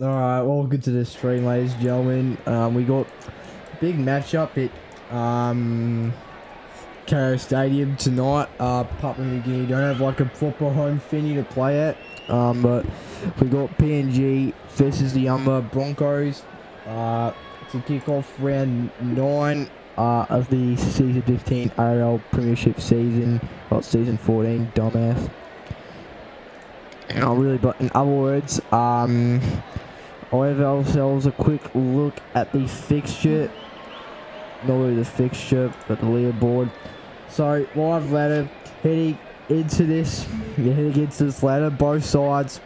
Alright, welcome to the stream, ladies and gentlemen. We got a big matchup at Kayo Stadium tonight. Papua New Guinea don't have like a proper home venue to play at. But we got PNG versus the Broncos to kick off round 9 of the season 15 ARL Premiership season. Well, season 14, dumbass. Really, but in other words, I'll have ourselves a quick look at the fixture. Not really the fixture, but the leaderboard. So, live ladder, heading into this ladder, both sides,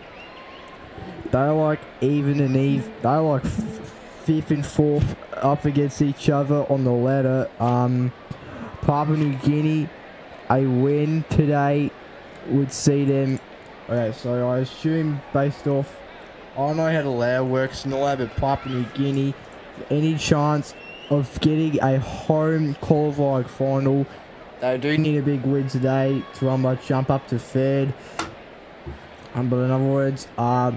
they're like even and even. They're like 5th and 4th up against each other on the ladder. Papua New Guinea, a win today would see them. Okay, so I assume based off, I don't know how the ladder works and all that, but Papua New Guinea, any chance of getting a home qualified final, they do need a big win today to jump up to 3rd. But in other words, yeah,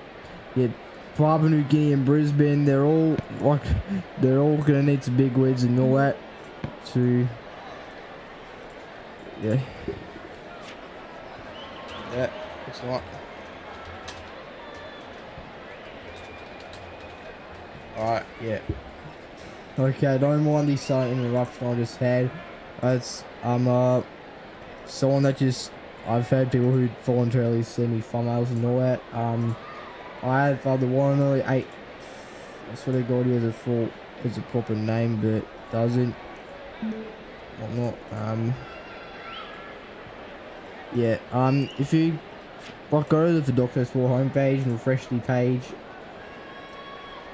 Papua New Guinea and Brisbane, they're all gonna need some big wins and all that to, yeah, looks like. Alright, yeah. Okay, don't mind the sudden interruption I just had. It's someone that just, I've had people who voluntarily send me thumbnails and all that. I have the one and only 8. I swear to God he has a proper name, but doesn't. Well, not. Yeah. If you like go to the Vodoxo homepage and refresh the page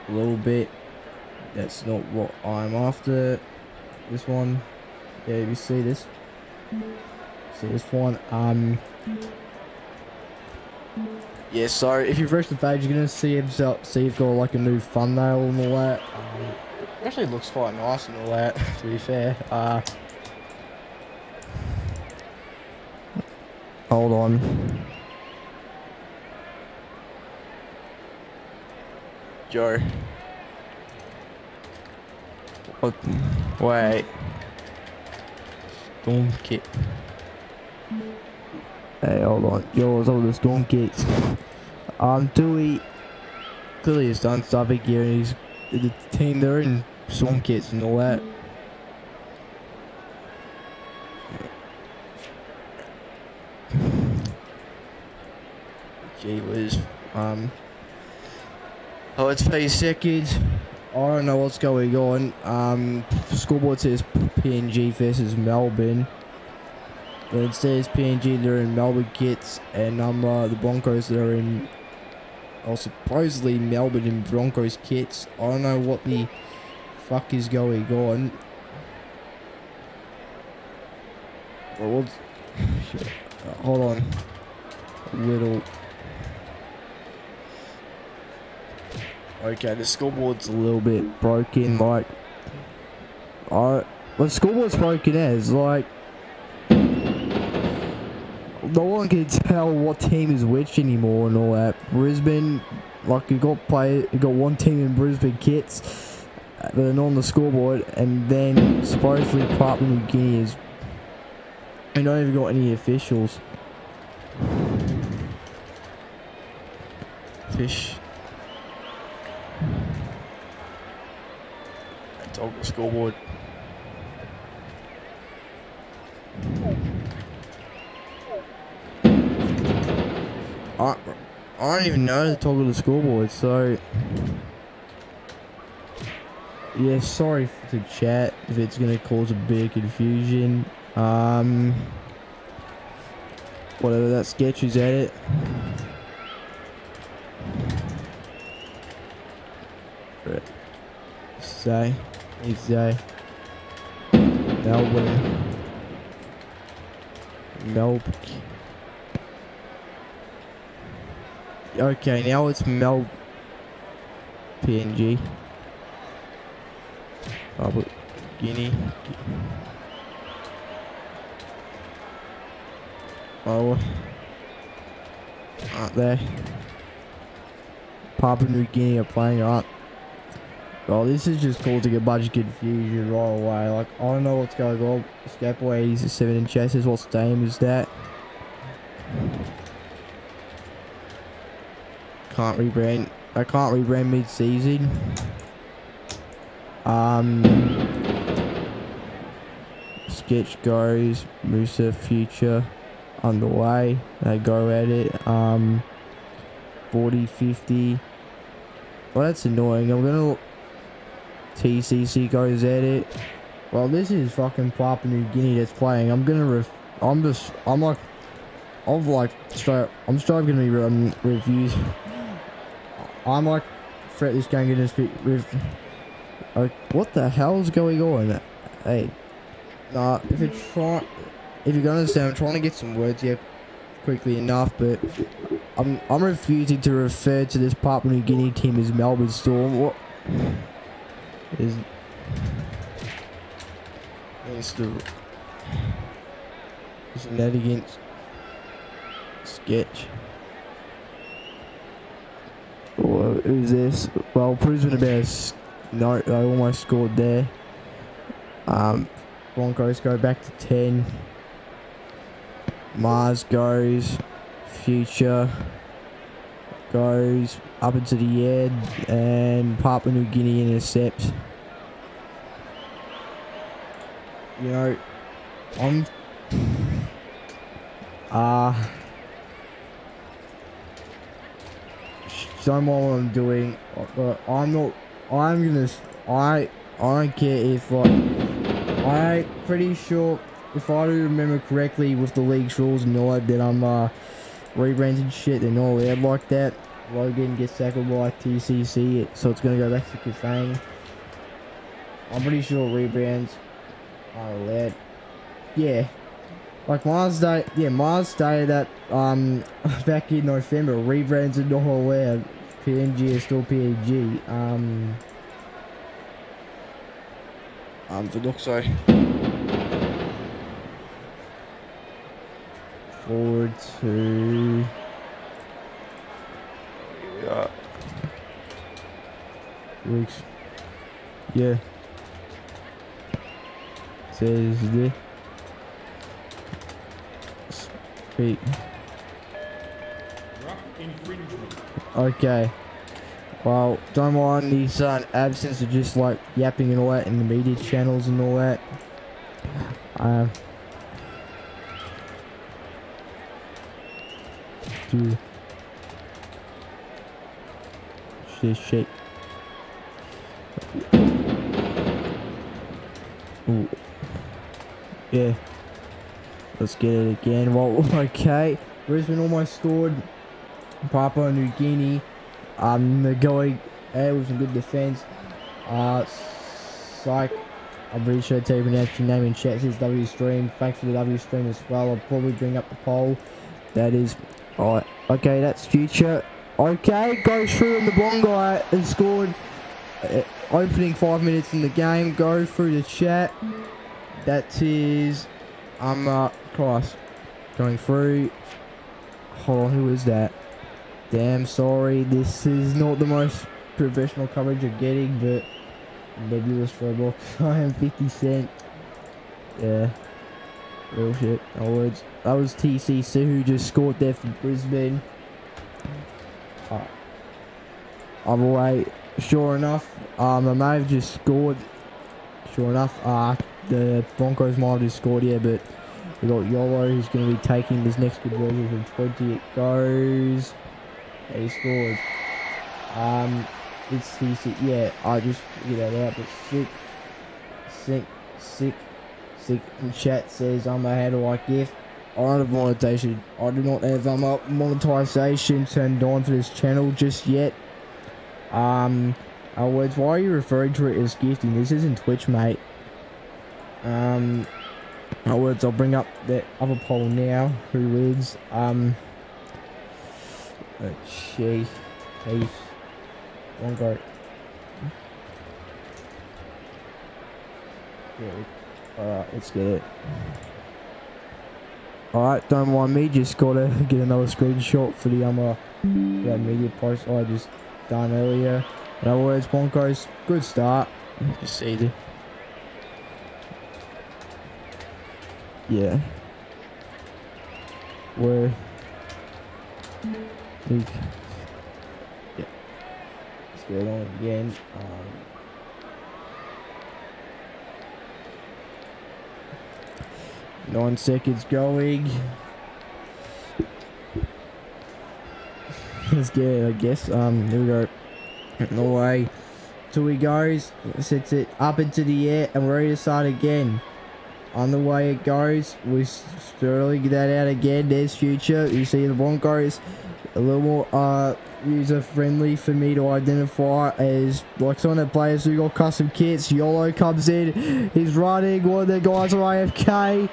a little bit. That's not what I'm after. This one, yeah, you see this one. Yeah, so if you refresh the page, you're gonna see you've got like a new thumbnail and all that. It actually looks quite nice and all that, to be fair. Hold on. Joe. What? Wait. Storm kit. Hey, hold on. Yo, what's all the storm kits? Dewey clearly has done stuff here, and he's the team. They're in storm kits and all that. Gee whiz. Oh, it's 30 seconds. I don't know what's going on. Scoreboard says PNG versus Melbourne. But it says PNG, they're in Melbourne kits, and the Broncos, they're in, supposedly Melbourne and Broncos kits. I don't know what the fuck is going on. Well, hold on. A little. Okay, the scoreboard's a little bit broken, like, the scoreboard's broken as, like, no one can tell what team is which anymore and all that. Brisbane, like, you got one team in Brisbane kits, but they're not on the scoreboard, and then supposedly Papua New Guinea is, they don't even got any officials. Fish. Toggle scoreboard. I don't even know to toggle the scoreboard, so yeah, sorry to chat if it's gonna cause a bit of confusion. Whatever, that sketch is at it. Say. Melbourne. Okay, now it's PNG. Papua Guinea. Oh, aren't they? Papua New Guinea are playing up. Well, this is just causing a bunch of confusion right away. Like, I don't know what's going on. Scapaway, he's a 7 in chassis. What stadium is that? Can't rebrand. I can't rebrand mid-season. Sketch goes. Musa future underway. They go at it. 40, 50. Well, that's annoying. I'm gonna. TCC goes at it. Well, this is fucking Papua New Guinea that's playing. I'm straight gonna be reviews. I'm like, threat this game gonna speak with. What the hell's going on? Hey, nah. If you're gonna understand, I'm trying to get some words here quickly enough, but I'm refusing to refer to this Papua New Guinea team as Melbourne Storm. What is that against Sketch? Who's this? Well, Brisbane about no, they almost scored there. Broncos go back to 10. Mars goes. Future goes up into the air, and Papua New Guinea intercepts. You know, don't mind what I'm doing, but I don't care if, like, I'm pretty sure, if I do remember correctly with the league's rules and all that I'm rebranding shit and all that like that. Logan gets tackled by TCC, so it's gonna go back to Kufang. I'm pretty sure rebrands are allowed. Yeah. Like Mars Day that back in November, rebrands are not allowed. PNG is still PNG. Vodoxo. Forward to. Weeks. Yeah. Says there. Speak. Okay. Well, don't mind his absence of just like yapping and all that in the media channels and all that. Dude. Shit. Ooh. Yeah. Let's get it again. Well, okay. Brisbane almost scored. Papua New Guinea. They're going out with some good defense. Psych. I'm pretty sure to pronounce your name in chat. Says W stream. Thanks for the W stream as well. I'll probably bring up the poll. That is. Alright. Okay, that's future. Okay, goes through in the Bongai and scored. Opening 5 minutes in the game. Go through the chat. That is Christ. Going through. Hold on, who is that? Damn, sorry. This is not the most professional coverage you're getting, but nebulous Roblox. I am 50 Cent. Yeah. Real shit. No words. That was TCC who just scored there for Brisbane. Other way, sure enough, I may have just scored. Sure enough, the Broncos might have just scored, yeah, but we got Yolo who's going to be taking this next conversion from 20. It goes. Yeah, he scored. It's TC. Yeah, I just figured that out, but sick. In chat says, how do I gift? I don't have monetization. I do not have monetization turned on for this channel just yet. Words, why are you referring to it as gifting? This isn't Twitch, mate. Words, I'll bring up that other poll now. Who wins? Chiefs. One go. Yeah. Alright, let's get it. Alright, don't mind me, just gotta get another screenshot for the that media post I just done earlier. In other words, Broncos, good start. You see the... Yeah. Where... Yeah. Let's get on again. 9 seconds going. Let's get it, I guess. Here we go. No way. Till he goes, sets it up into the air, and we're ready to start again. On the way it goes, we slowly get that out again. There's future. You see the Broncos a little more user friendly for me to identify as like some of the players who got custom kits. YOLO comes in, he's running, one of the guys are AFK.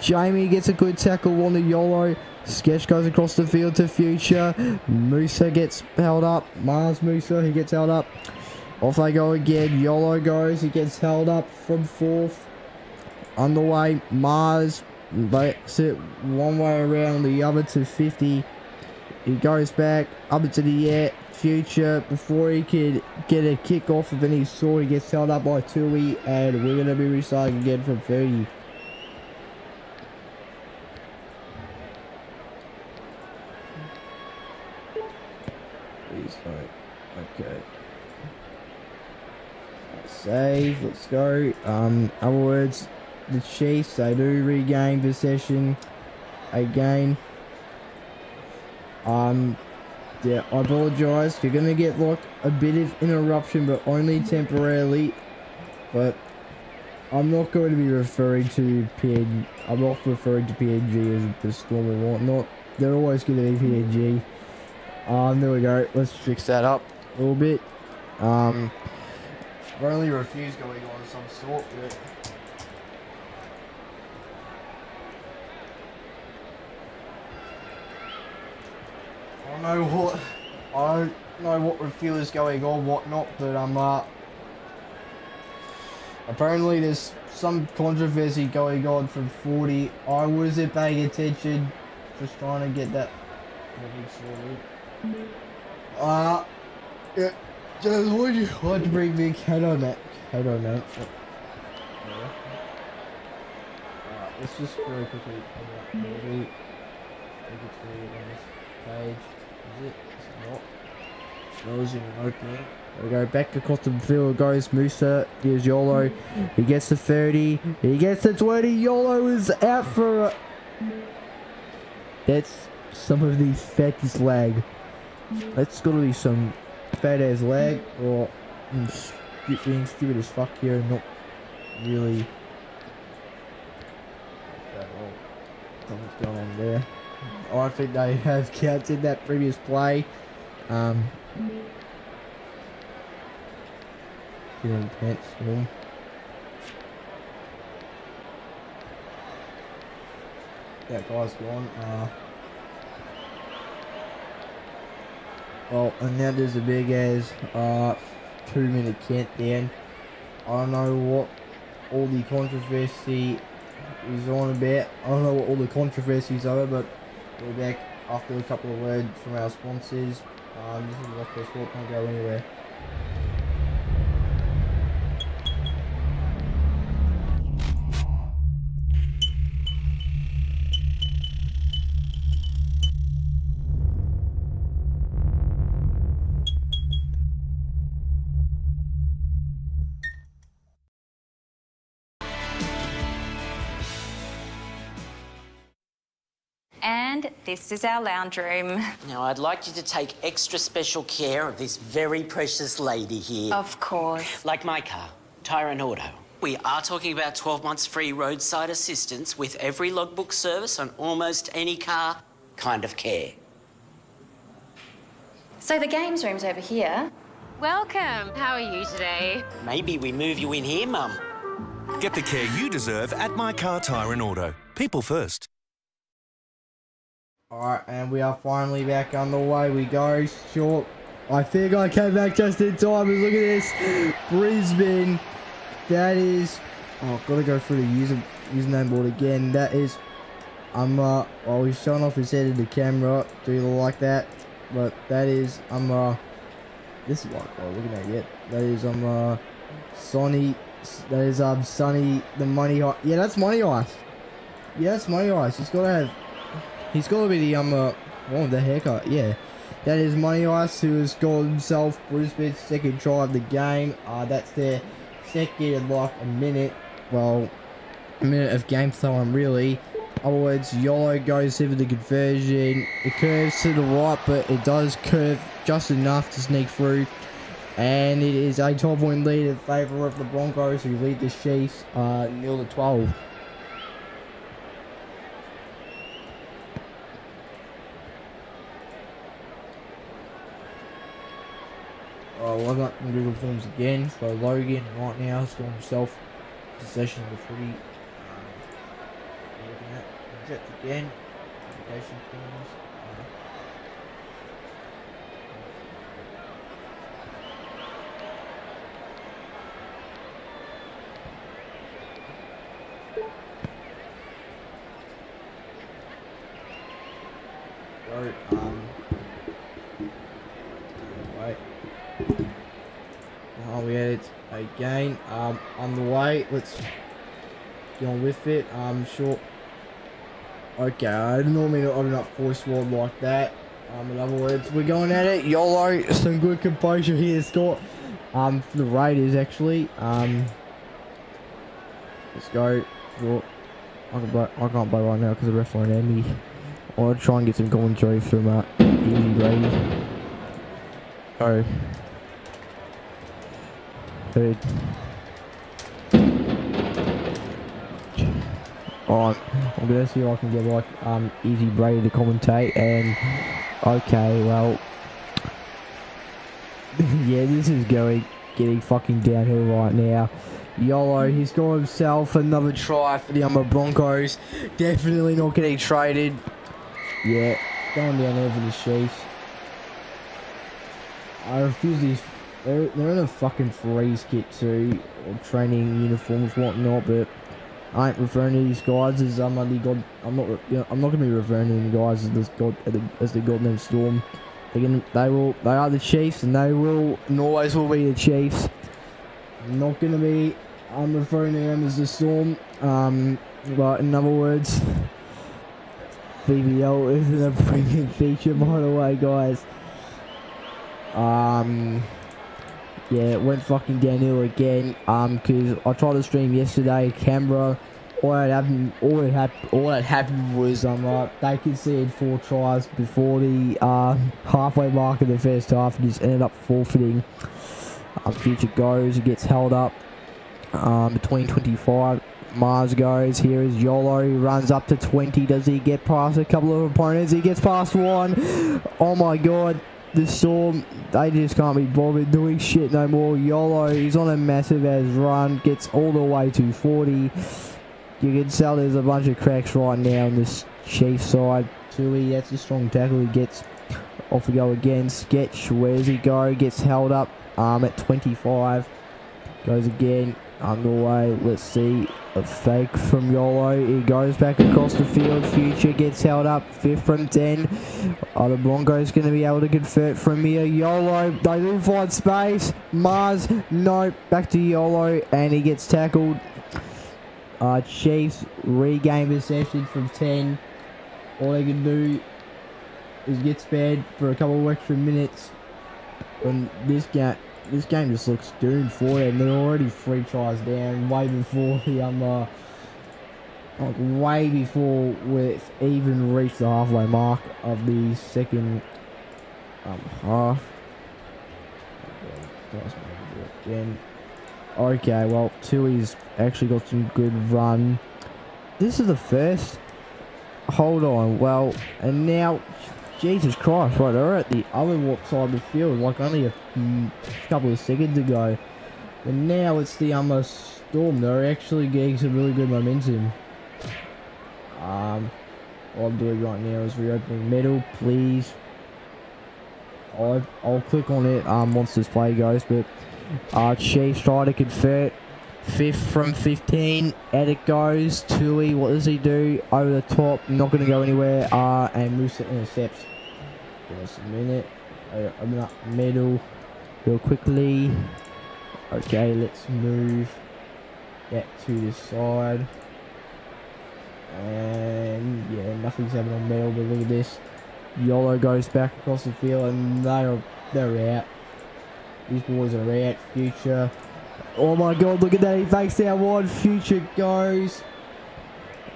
Jamie gets a good tackle on the YOLO. Sketch goes across the field to future. Musa gets held up. Mars Musa, he gets held up. Off they go again. YOLO goes, he gets held up from 4th. On the way, Mars makes it one way around, the other to 50. He goes back up into the air. Future, before he could get a kick off of any sort, he gets held up by Tui, and we're going to be restarting again from 30. Please don't. Okay. Save, let's go. Other words, the Chiefs, they do regain possession again. Yeah, I apologise. You're gonna get like a bit of interruption, but only temporarily. But I'm not going to be referring to PNG. I'm not referring to PNG as the Storm or whatnot. They're always going to be PNG. There we go. Let's fix that up a little bit. Only refuse going on of some sort. But I don't know what refuel is going on, whatnot, but apparently there's some controversy going on from 40. I wasn't paying attention, just trying to get that sorted. Yeah, just want to bring me Kayo man. Kayo man. Let's just very quickly take it to on this page. Is it? It's not. Closing and opening. There we go, back across the field goes Musa. Here's YOLO. He gets the 30. He gets the 20. YOLO is out for a... That's some of the fattest lag. That's gotta be some fat ass lag, or being stupid as fuck here and not really. Something's going on there. I think they have counted that previous play. Getting pants storm. That guy's gone. Well, and now there's a big ass 2-minute countdown. I don't know what all the controversy is on about. I don't know what all the controversies are, but we're back after a couple of words from our sponsors. This is Locker Sport, can't go anywhere. And this is our lounge room. Now, I'd like you to take extra special care of this very precious lady here. Of course. Like my car, Tyrant Auto. We are talking about 12 months free roadside assistance with every logbook service on almost any car, kind of care. So the games room's over here. Welcome. How are you today? Maybe we move you in here, Mum. Get the care you deserve at My Car Tyrant Auto. People first. Alright, and we are finally back on the way. We go short. I think I came back just in time. Look at this. Brisbane. That is... Oh, I've got to go through the username board again. That is... well, he's showing off his head in the camera. Do you like that? But that is... this is what I'm looking at yet. That is Sonny. That is Sonny the Money Heist. Yeah, that's Money Heist. Yeah, that's Money Heist. He's got to be the oh, the haircut. Yeah, that is Money Heist, who has scored himself Brisbane's second try of the game. That's their second in like a minute. Well, a minute of game time really. Other words, Yolo goes in for the conversion. It curves to the right, but it does curve just enough to sneak through. And it is a 12-point lead in favour of the Broncos, who lead the Chiefs 0-12. Oh, well, I got the Google Forms again. So Logan right now has got himself possession of the footy. Looking at Jets again. Application forms. Wait. We had it again. On the way. Let's get on with it. Sure. Okay, I normally not open up voice wall like that. In other words, we're going at it. YOLO, some good composure here, Scott. For the Raiders actually. Let's go. I can't play right now because the ref won't end me. I'll try and get some commentary from Easy Brady. Oh. Dude. Alright, I'm gonna see if I can get like Easy Brady to commentate, and okay, well yeah, this is getting fucking downhill right now. YOLO, he's got himself another try for the Broncos. Definitely not getting traded. Yeah, going down there for the Chiefs. I refuse these. They're in a fucking freeze kit too, or training uniforms, whatnot. But I ain't referring to these guys as I'm not gonna be referring to them guys as the goddamn Storm. They are the Chiefs, and they will and always will be the Chiefs. I'm not gonna be. I'm referring to them as the Storm. But in other words, prevail isn't a premium feature, by the way, guys. Yeah, it went fucking downhill again. Cause I tried to stream yesterday, Canberra. All that happened was they conceded 4 tries before the halfway mark of the first half, and just ended up forfeiting. Future goes, it gets held up between 25. Mars goes, here is YOLO, he runs up to 20. Does he get past a couple of opponents? He gets past one. Oh my god, the Storm, they just can't be bothered doing shit no more. YOLO, he's on a massive ass run, gets all the way to 40. You can tell there's a bunch of cracks right now on this Chiefs side. Tui, that's a strong tackle. He gets off we go again. Sketch, where's he go? Gets held up at 25. Goes again. Underway. Let's see. A fake from YOLO. He goes back across the field. Future gets held up. 5th from 10. Are the Broncos going to be able to convert from here? YOLO. They do find space. Mars. No. Back to YOLO. And he gets tackled. Chiefs regain possession from 10. All they can do is get spared for a couple of extra minutes. And this game just looks doomed for them. They're already 3 tries down, way before the way before we've even reached the halfway mark of the second half. Again. Okay, well, Tui's actually got some good run. This is the first. Hold on, well, and now, Jesus Christ, right, they're at the other side of the field, like only a couple of seconds ago. And now it's the Storm. They're actually getting some really good momentum. All I'm doing right now is reopening middle, please. I'll click on it once this play goes, but Chiefs try to convert. 5th from 15, and it goes. Tui, what does he do? Over the top, not going to go anywhere. And Musa intercepts. Give us a minute. Open up middle. real quickly. Okay, let's move that to the side. And yeah, nothing's happening on Metal, but look at this. YOLO goes back across the field and they're out. These boys are out. Future. Oh my god, look at that. He fakes out wide. Future goes.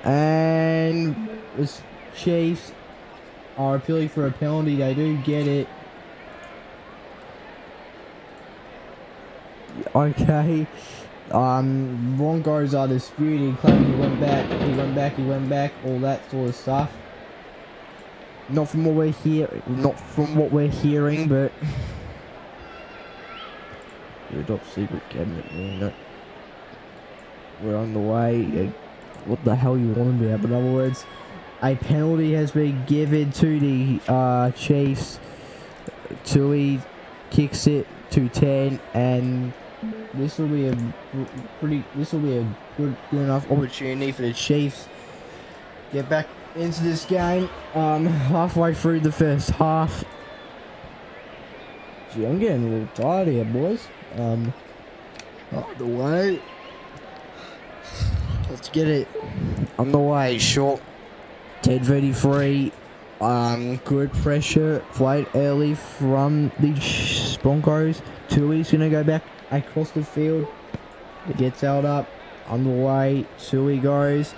And the Chiefs are appealing for a penalty. They do get it. Okay. Broncos are disputing, claiming he went back, all that sort of stuff. Not from what we're hearing, but the top secret cabinet room. We're on the way. What the hell you want to be at? But in other words, a penalty has been given to the Chiefs. Tui kicks it to 10, and this will be a good enough opportunity for the Chiefs get back into this game. Halfway through the first half. Gee, I'm getting a little tired here, boys. On the way. Let's get it on the way. Short 10:33. Good pressure played early from the Broncos. Tui's gonna go back across the field. It gets held up. On the way. Tui goes.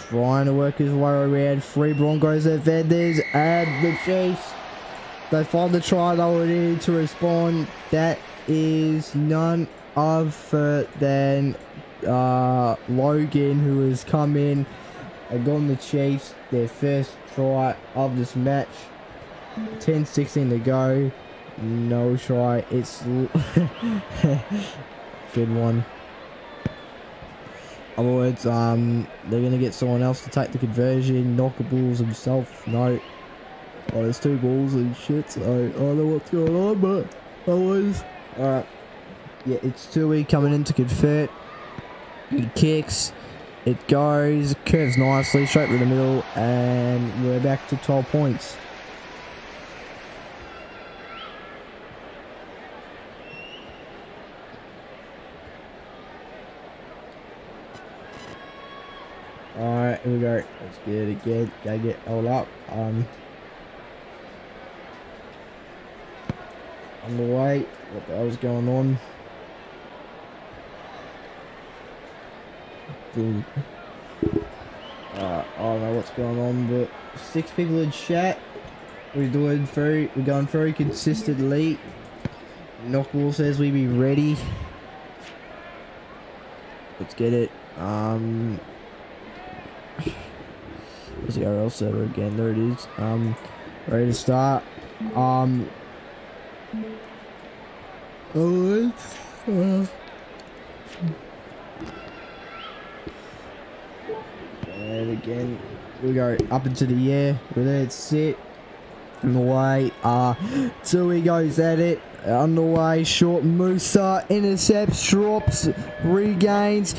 Trying to work his way around. 3 Broncos defenders and the Chiefs. They find the try they would need to respond. That is none other than Logan, who has come in and gotten the Chiefs their first try of this match. 10:16 to go. No try. It's good one. Other words, they're gonna get someone else to take the conversion. Knockables himself. No. Oh, there's 2 balls and shit. So I don't know what's going on, but always. Alright. Yeah, it's Tui coming in to convert. He kicks. It goes. Curves nicely straight through the middle, and we're back to 12 points. Alright, here we go. Let's get it again. Gotta get held up. On the way. What the hell's going on? I don't know what's going on, but 6 people in chat. We're going very consistently. Knockball says we be ready. Let's get it. Where's the ARL server again? There it is. Ready to start. And again, we go up into the air. We're there to sit. On the way. Tui goes at it. On the way. Short Musa intercepts, drops, regains.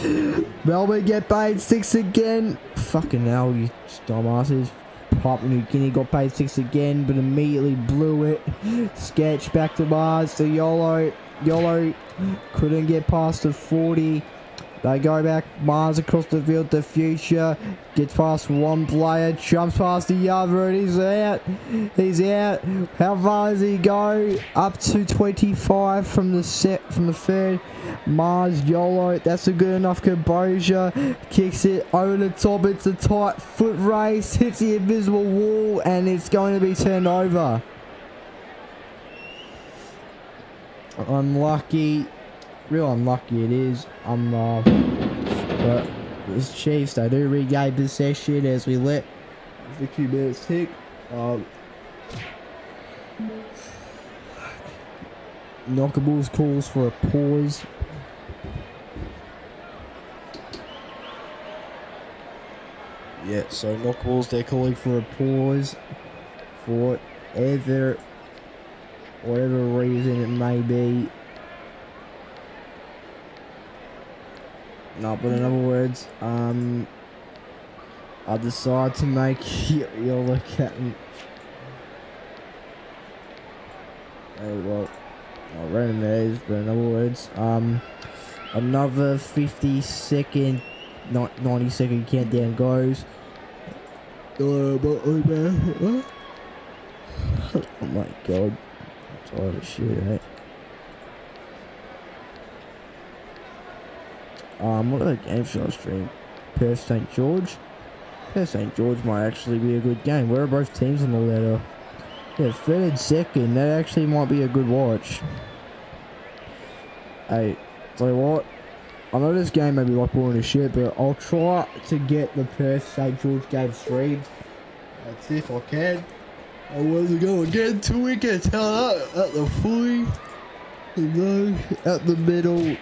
Melbourne get paid 6 again. Fucking hell, you dumbasses. Papua New Guinea got paid 6 again, but immediately blew it. Sketch back to Mars to YOLO. YOLO couldn't get past the 40. They go back. Mars across the field to Future. Gets past one player. Jumps past the other, and he's out. He's out. How far does he go? Up to 25 from the third. Mars YOLO. That's a good enough composure. Kicks it over the top. It's a tight foot race. Hits the invisible wall, and it's going to be turned over. Unlucky. Real unlucky it is. But the Chiefs, they do regain possession as we let the few minutes tick. Knockables calls for a pause. Yeah, so Knockables, they're calling for a pause for whatever reason it may be. No, but in other words, I decide to make YOLO captain. Oh well, not random days, but in other words, another 50-second, 90-second countdown goes. Oh my god, I'm tired of shit, eh? What other game should I stream? Perth St George. Perth St George might actually be a good game. Where are both teams on the ladder? Yeah, third and second. That actually might be a good watch. Hey, tell you what. I know this game may be like boring as shit, but I'll try to get the Perth St George game streamed. That's if I can. I want to go again. 2 wickets held up at the fully. At the middle.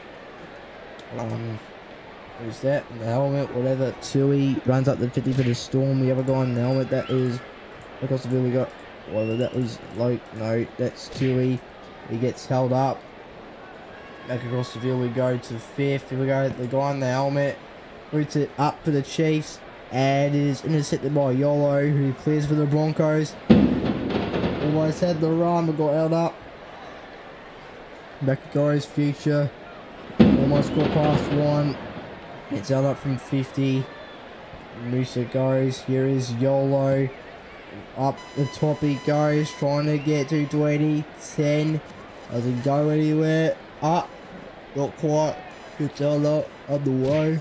Who's that? In the helmet, whatever. Tui runs up the 50 for the Storm. The other guy in the helmet, that is. Across the field, we got. Whether that was like. No, that's Tui. He gets held up. Back across the field, we go to fifth. Here we go. The guy in the helmet roots it up for the Chiefs. And it is intercepted by Yolo, who clears for the Broncos. Almost had the run, but got held up. Back to goes Future. Almost got past one. It's held up from 50. Musa goes. Here is Yolo. Up the top he goes. Trying to get to 20. 10. Doesn't go anywhere. Up. Not quite. Gets held up. On the way.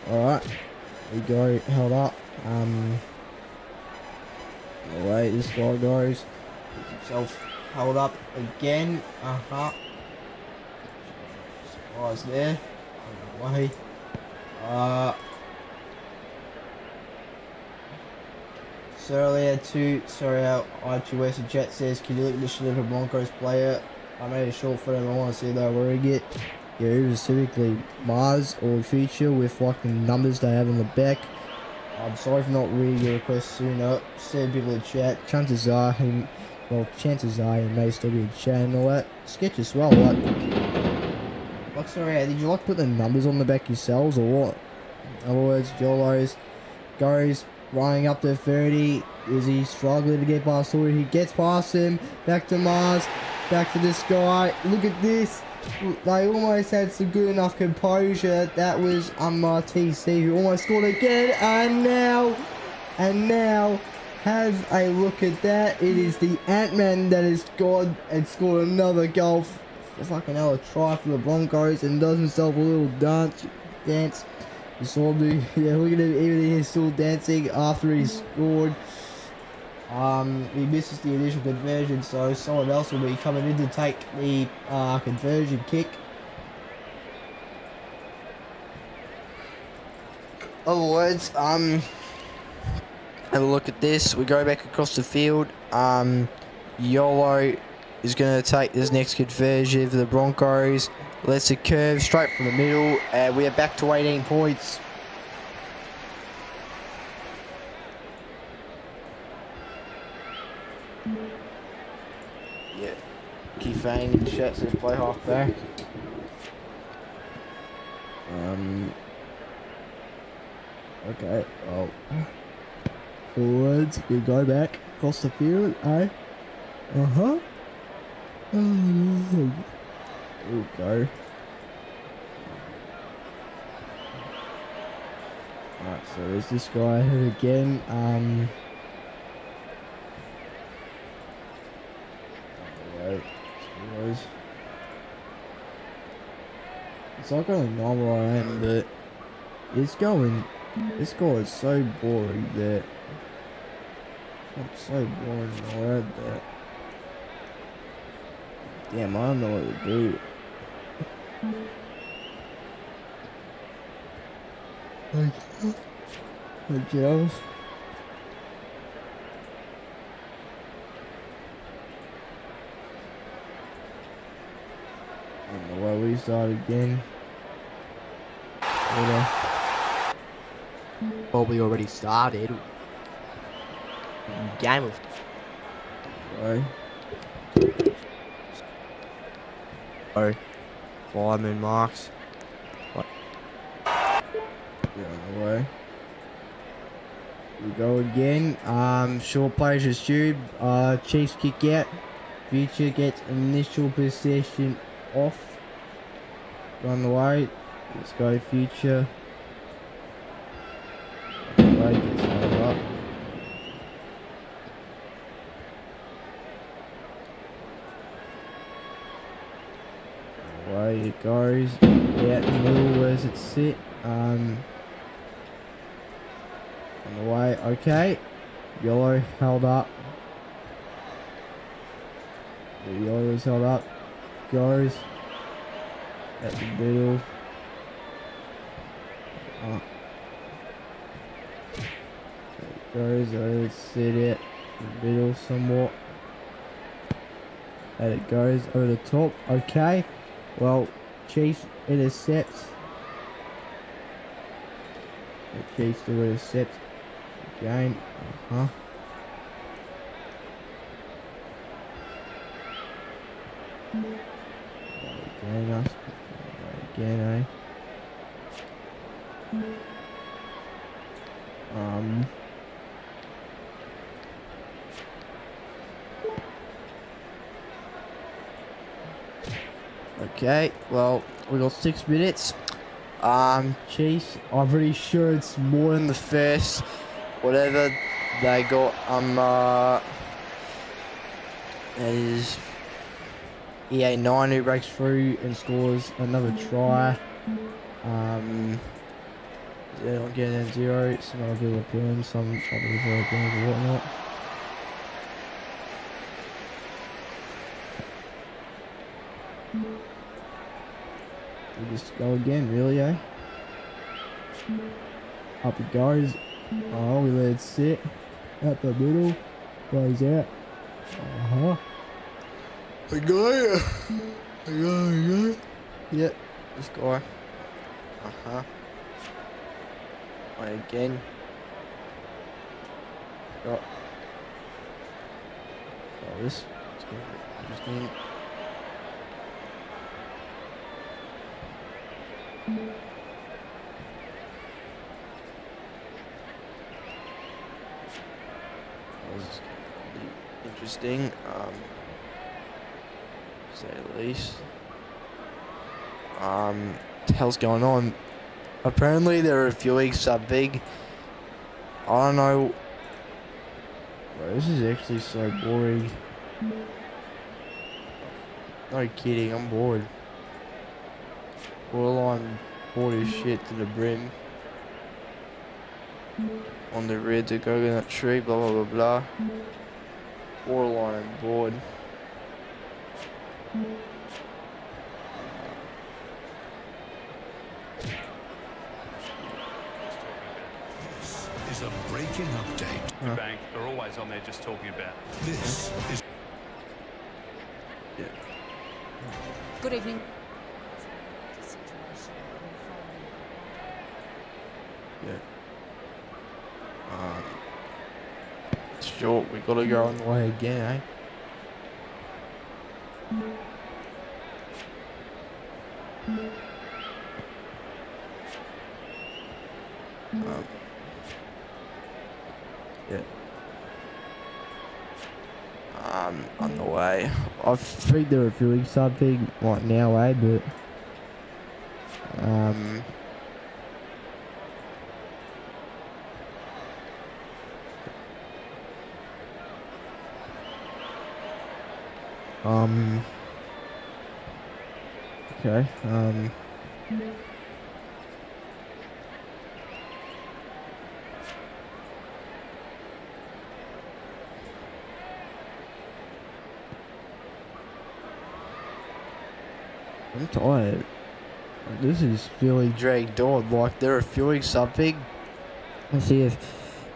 Alright. We go. Held up. Away this guy goes. Gets himself held up again. Surprise there. Away. So earlier our IGS and chat says, can you look at the shit of a Broncos player? I made a short for them. I want to see that wearing it. Yeah, specifically Mars or Future with fucking numbers they have on the back. I'm sorry for not reading your request sooner. Said people in chat. Chances are he may still be in chat and all that. Sketch as well. Like sorry, did you like put the numbers on the back yourselves or what? In other words, Jolos goes running up to 30. Is he struggling to get past Story? He gets past him. Back to Mars. Back to this guy. Look at this. They almost had some good enough composure. That was TC who almost scored again. And now, have a look at that. It is the Ant-Man that has gone and scored another goal. It's like another try for the Broncos and does himself a little dance. You saw him do, yeah, look at him, even he's still dancing after he scored. He misses the initial conversion, so someone else will be coming in to take the conversion kick. Other words, have a look at this. We go back across the field. Yolo is going to take this next conversion for the Broncos. Lets it curve straight from the middle, and we are back to 18 points. Yeah, Kifane in the chat says play half back. Okay, well, forwards, we go back across the field, eh? We'll go. Alright, so there's this guy here again. It's not going normal I am, but it's going. This guy is so boring that it's so boring already that. Damn, I don't know what to do. Like Joe. I don't know why we start again. Probably already started. Game of. Sorry. Oh, fireman marks. Get on the way. We go again. Short plays resumed. Chiefs kick out. Future gets initial possession off. Run away. Let's go Future. Away, gets held up. Away it goes. Out in the middle, where's it sit? On the way, okay. Yellow held up. The yellow is held up. Goes. At the middle. Goes, let's sit it in the middle somewhat. And it goes over the top. Okay. Well, Chiefs intercepts. The Chiefs do intercept. Again. Again, us. Again, eh? Okay, well, we got 6 minutes. Chiefs, I'm pretty sure it's more than the first. Whatever they got, that is EA9 who breaks through and scores another try. They're not getting in 0. Some other people are doing some other people are doing or whatnot. We just go again, really, eh? Up it goes. Oh, we let it sit. At the middle. Goes out. We go. We go. Yep. This guy. Wait again. Oh. This. It's going to be interesting. Interesting, to say the least. What the hell's going on? Apparently they're reviewing something. I don't know. Bro, this is actually so boring. No kidding, I'm bored. Borderline bored as shit to the brim. On the red to coconut tree, blah blah blah blah. Borderline bored. This is a breaking update. The bank are always on there just talking about. This is. Yeah. Good evening. Yeah. Short, we gotta go on the way again, eh? Yeah. On the way. I think they're reviewing something right now, eh? But okay, I'm tired. This is feeling dragged on, like they're reviewing something. Let's see if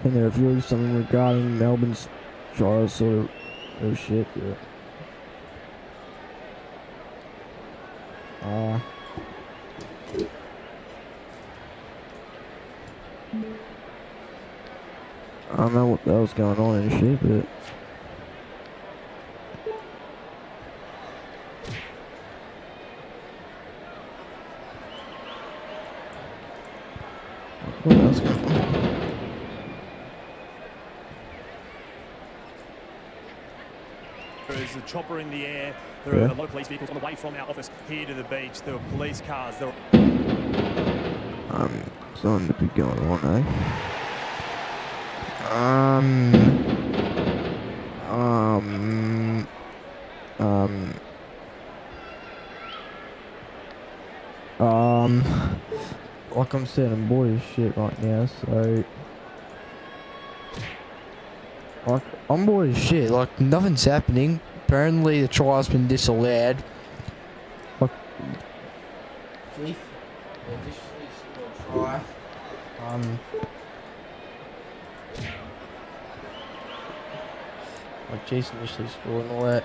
they're reviewing something regarding Melbourne's trial sort of shit, yeah. I don't know what the hell's going on and shit, but what else going on? is a chopper in the air. There are a lot of police vehicles on the way from our office here to the beach. There are police cars. There are... Something to be going on, eh? Like I'm saying, I'm bored as shit right now, so... Like, I'm bored as shit, like, nothing's happening. Apparently the trial's been disallowed. Like... Chief? Try. Like Jason initially scored and all that.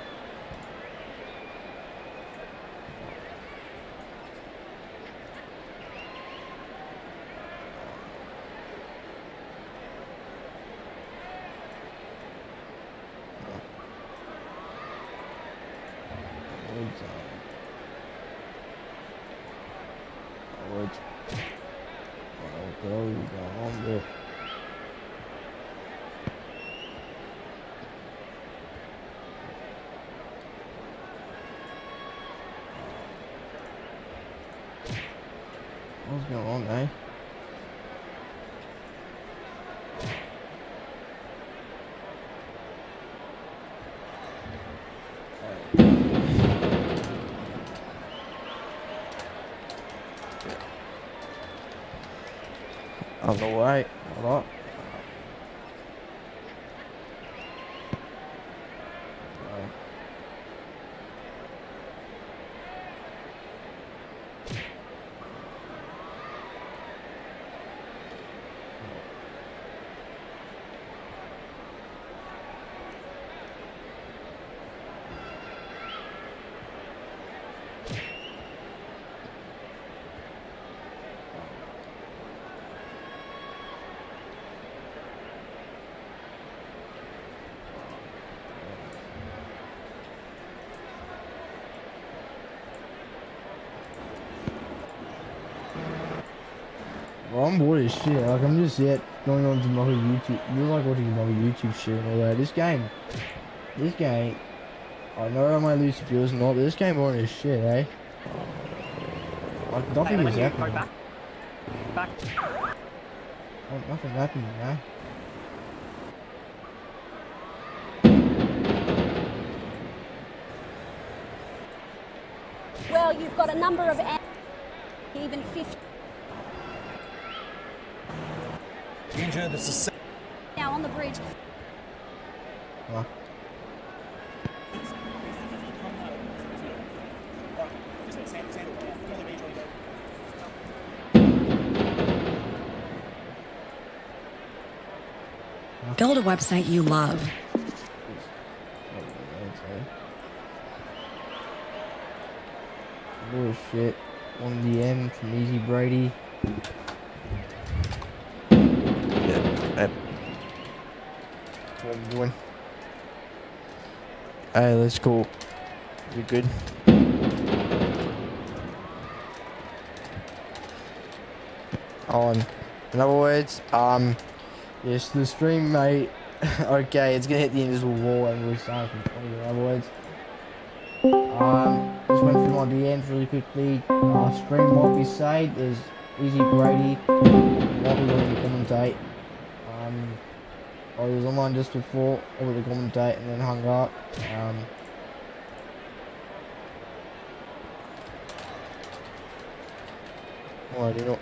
What's going on, eh? On the way, hold up. Well, I'm bored as shit. Like, I'm just yet going on to my YouTube. You like watching my YouTube shit and all that. This game, I know I might lose viewers and all, but this game boring as shit, eh? Like, nothing is happening. Back. Like, nothing happening, eh? Well, you've got a number of even 50 now on the bridge. Huh? Build a website you love. Bullshit. On the M from Easy Brady. That's what I'm doing. Hey, let's go. You good? In other words, yes, the stream, mate. Okay, it's gonna hit the invisible wall and we're starting from 20. In other words, just went through my DMs really quickly. Stream might be saved. There's Easy Brady. Might be willing to commentate. I was online just before. I went to commentate and then hung up. Why do you not?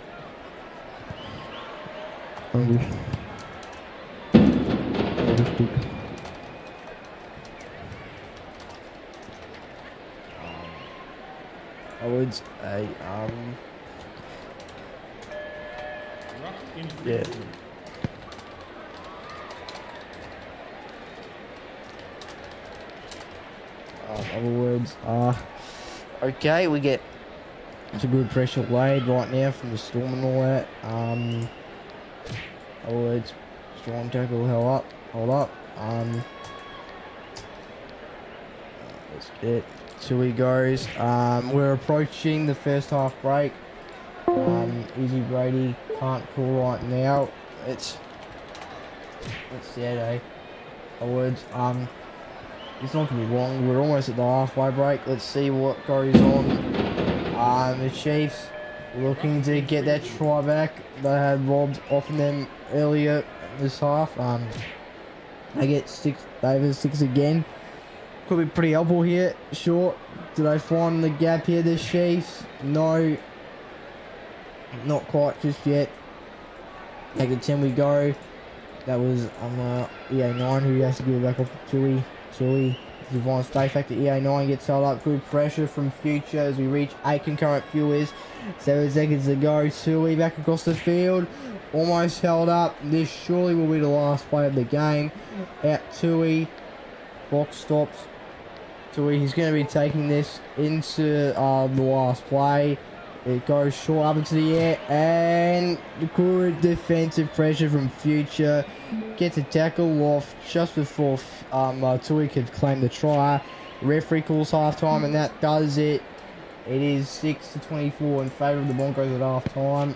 I would say, yeah. Other words, okay, we get it's a good pressure laid right now from the storm and all that. Other words, storm tackle, hold up. Let's get to he goes. We're approaching the first half break. Easy Brady can't call right now. It's sad, eh? Other words, it's not going to be long. We're almost at the halfway break. Let's see what goes on. The Chiefs looking to get that try back. They had robbed off of them earlier this half. They get six. Davis 6 again. Could be pretty helpful here. Short. Do they find the gap here, the Chiefs? No. Not quite just yet. Take the 10 we go. That was EA9 who has to give it back off to Tui. Tui. Divine stay factor. EA9 gets held up. Good pressure from Future as we reach 8 concurrent viewers. 7 seconds to go. Tui back across the field. Almost held up. This surely will be the last play of the game. Out Tui. Box stops. Tui, he's going to be taking this into the last play. It goes short up into the air, and good defensive pressure from Future. Gets a tackle off just before Tui could claim the try. Referee calls halftime, and that does it. It is 6-24 in favour of the Broncos at halftime.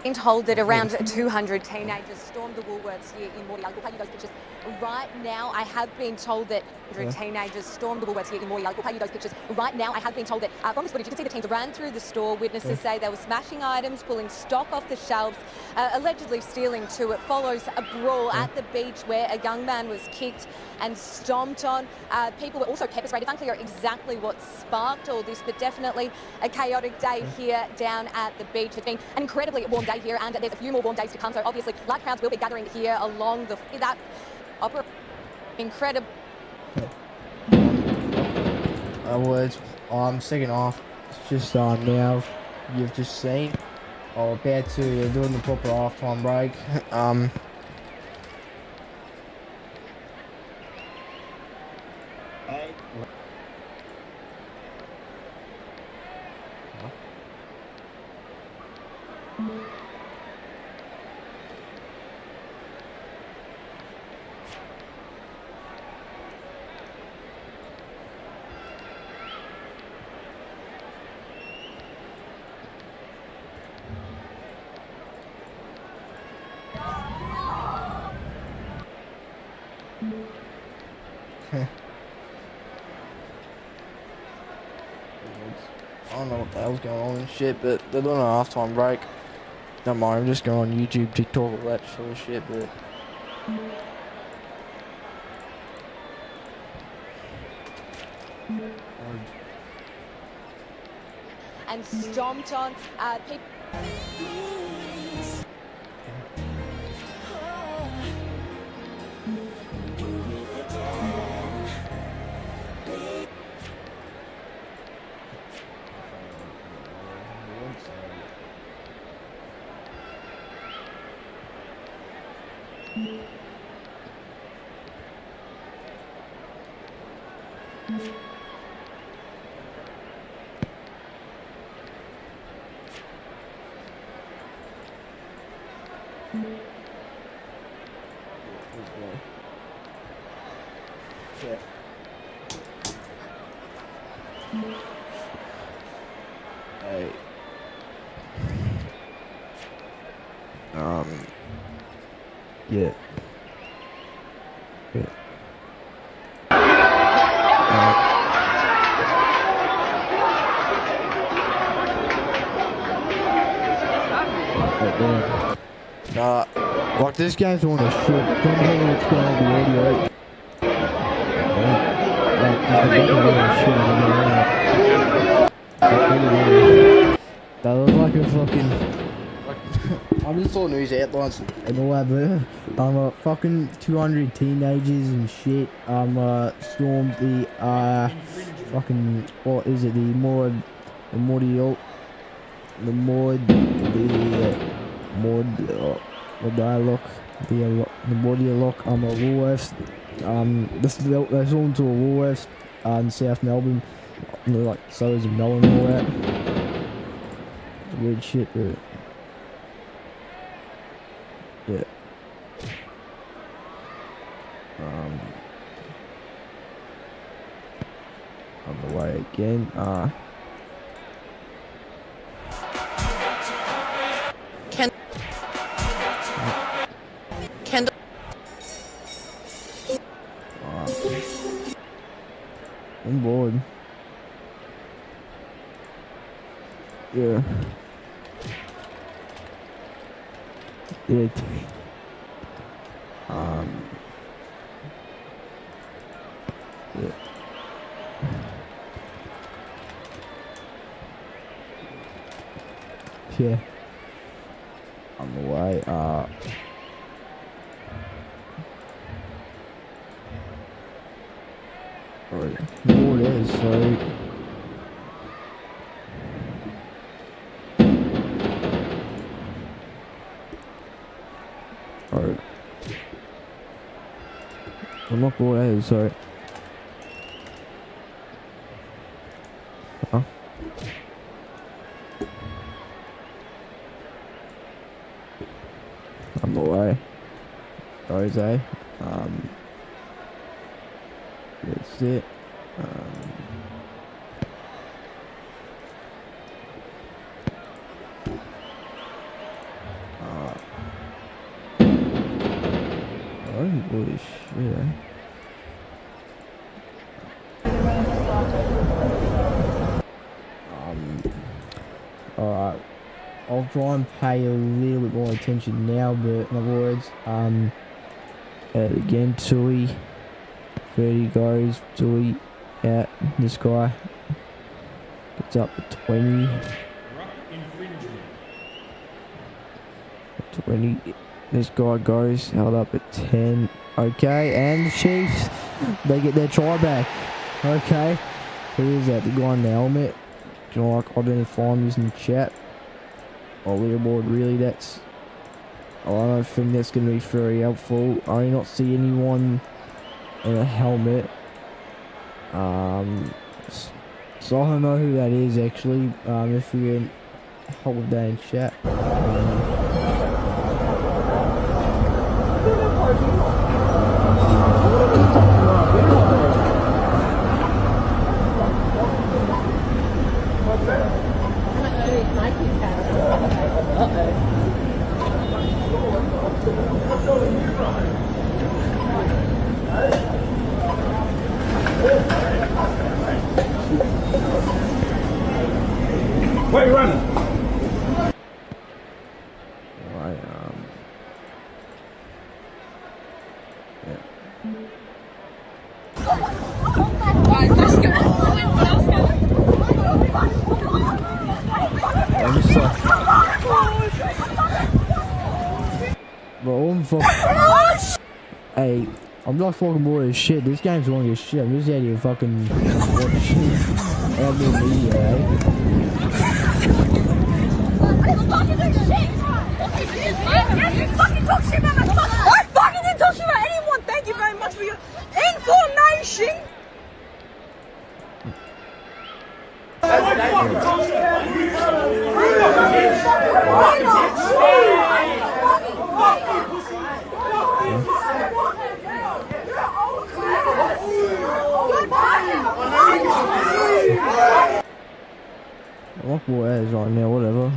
Been told that around 200 teenagers stormed the Woolworths here in Morty. We'll pay you those pictures right now. I have been told that teenagers stormed the Woolworths here in Morty. We'll pay you those pictures right now. I have been told that from this footage, you can see the teams ran through the store. Witnesses say they were smashing items, pulling stock off the shelves, allegedly stealing too. It follows a brawl at the beach where a young man was kicked and stomped on. People were also pepper sprayed. It's unclear exactly what sparked all this, but definitely a chaotic day here down at the beach. It's been an incredibly warm day here, and there's a few more warm days to come, so obviously large crowds will be gathering here along that opera. Incredible. Well, it's second half. It's just now you've just seen. About to they're doing the proper halftime break. I don't know what the hell's going on and shit, but they're doing a halftime break. Don't mind, I'm just going on YouTube, TikTok, all that sort of shit, but... And stomped on people. Yeah. Hey. Yeah. Yeah. Like this game's on a shit. Don't know what's going on with the audio. That looks like a fucking... I just saw news outlines. and all that, but fucking 200 teenagers and shit stormed the fucking, what is it, the Mordialloc, Woolworths. They saw into a Woolworths in South Melbourne, like suburbs of Melbourne and all that. It's weird shit, but yeah. On the way again. Kendall. I'm bored. Yeah. Yeah. Yeah. Yeah. On the way. Alright. More it is, so. Alright. I'm not bored either, so. Huh? On the way. Jose. That's it. Holy shit. Alright. I'll try and pay a little bit more attention now, but in other words, again, Tui. 30 goes, Tui out. This guy gets up to 20. 20. This guy goes, held up at 10. Okay, and the Chiefs, they get their try back. Okay, who is that? The guy in the helmet. Can I identify him using the chat? Oh, leaderboard, really? That's. Oh, I don't think that's going to be very helpful. I do not see anyone in a helmet. So I don't know who that is actually. If you can help with that in chat. Where are you running? Right, yeah. Let's go. I'm just like, bro, I'm fucking. Hey, I'm not fucking bored as shit. This game's long as shit. I'm just out here fucking watching outdoor media, eh? You fucking talk shit about my fucking. I fucking didn't talk shit about anyone. Thank you very much for your information. I'm not bored as right now, whatever.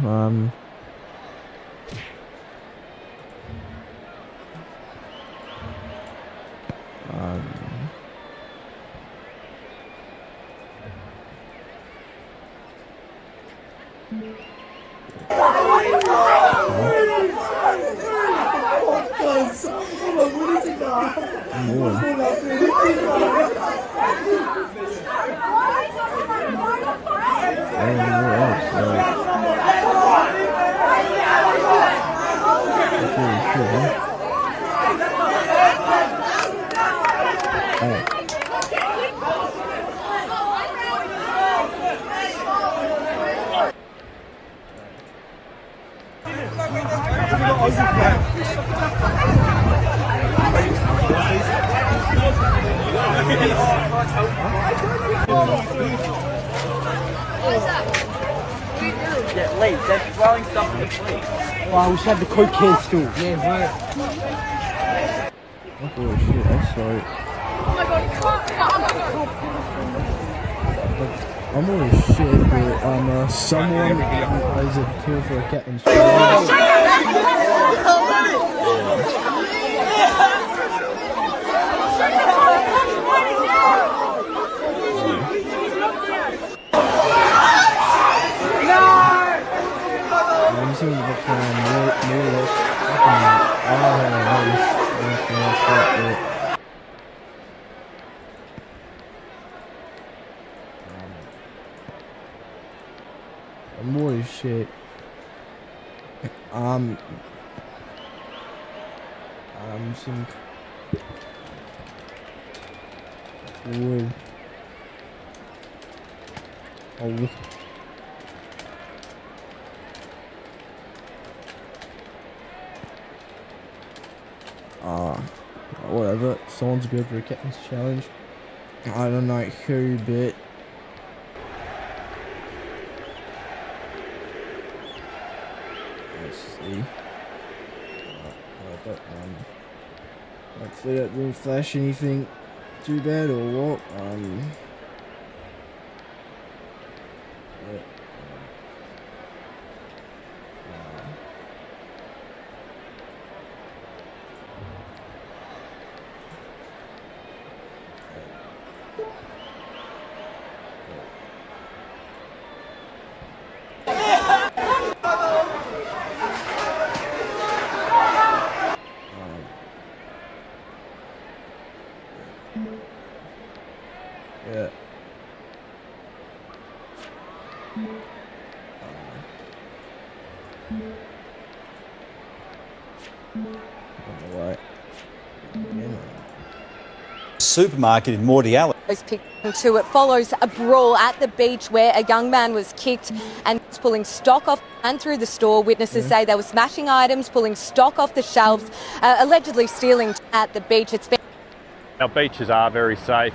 Yeah, leave. They're throwing something, please. Oh, I wish I had the Coke can still. Yeah, right. Oh shit, that's sorry. Oh my god, I'm always shit, but someone has a kill for a captain's I'm more as shit. Some wood. Oh, look. Whatever. Someone's good for a captain's challenge. I don't know who, but let's see. Hopefully that didn't flash anything too bad or what. Yeah. Alright. Supermarket in Mordialloc. It follows a brawl at the beach where a young man was kicked and was pulling stock off and through the store. Witnesses say they were smashing items, pulling stock off the shelves, allegedly stealing at the beach. It's been Our beaches are very safe.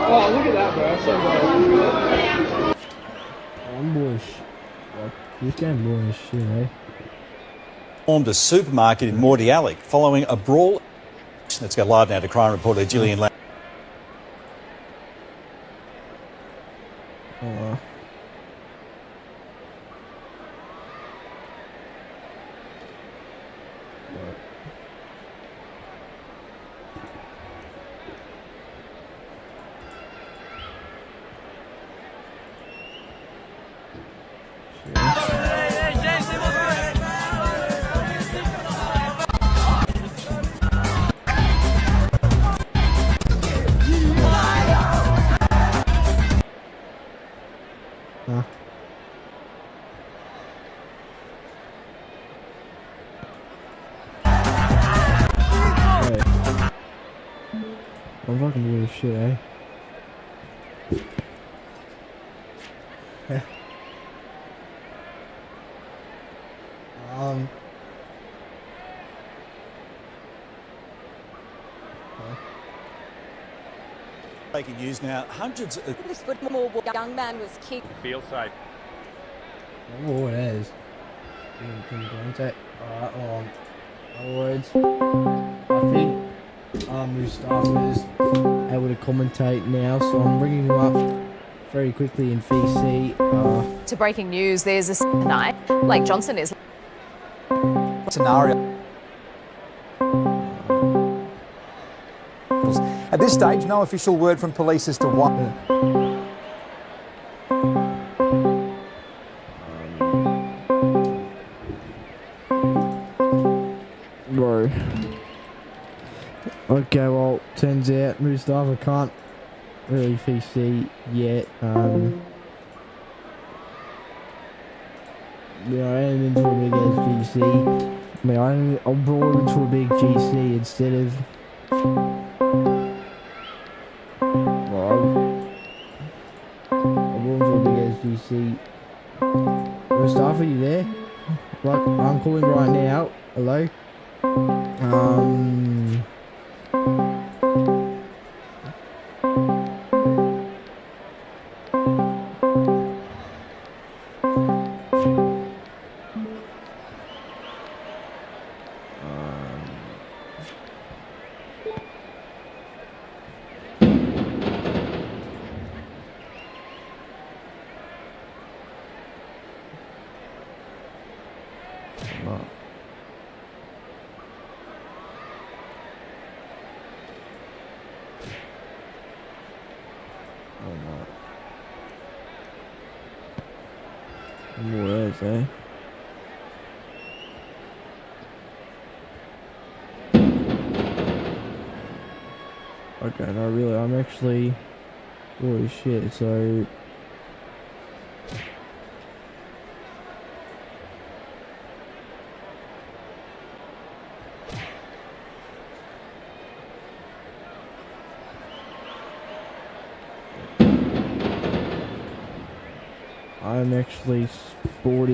Oh, look at that, bro. That's so good. I'm bored as shit. This game boring as shit, eh? Formed a supermarket in Mordialloc following a brawl. Let's go live now to crime reporter Gillian Lamb. I'm fucking weird as shit, eh? Breaking news now, hundreds of... this football young man was kicked. Feel safe. Oh, it is. Can you contact? Alright, hold on. Other words, I think, Mustafa's able to commentate now, so I'm bringing him up very quickly in VC. To breaking news, there's a tonight. Blake Johnson is scenario. At this stage, no official word from police as to what. Bro. Okay, well, turns out Mustafa can't really VC yet. You know, I am into a big ass GC. I mean, I brought him into a big GC instead of. Well, I brought him to a big ass GC. Mustafa, you there? Like, I'm calling right now. Hello? More else, eh? Okay, no, really, I'm actually. Holy shit, so. I am actually bored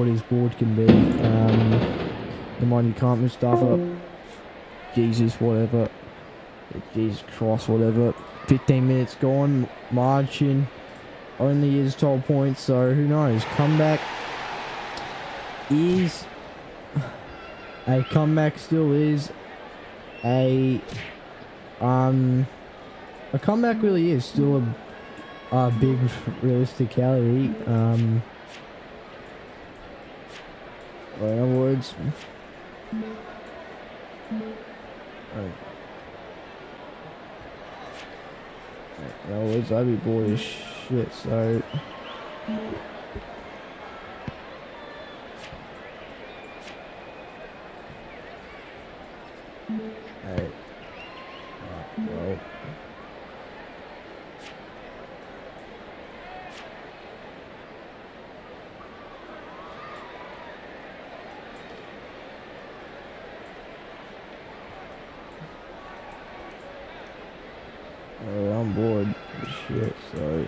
as bored can be. The mind you can't Mustafa. Jesus, whatever. Jesus Christ, whatever. 15 minutes gone, marching. Only is 12 points, so who knows? Comeback is. A comeback still is. A comeback really is still a big realisticality. In other words, I'd be bored as shit, so. Hey. Well. I'm bored as shit, so.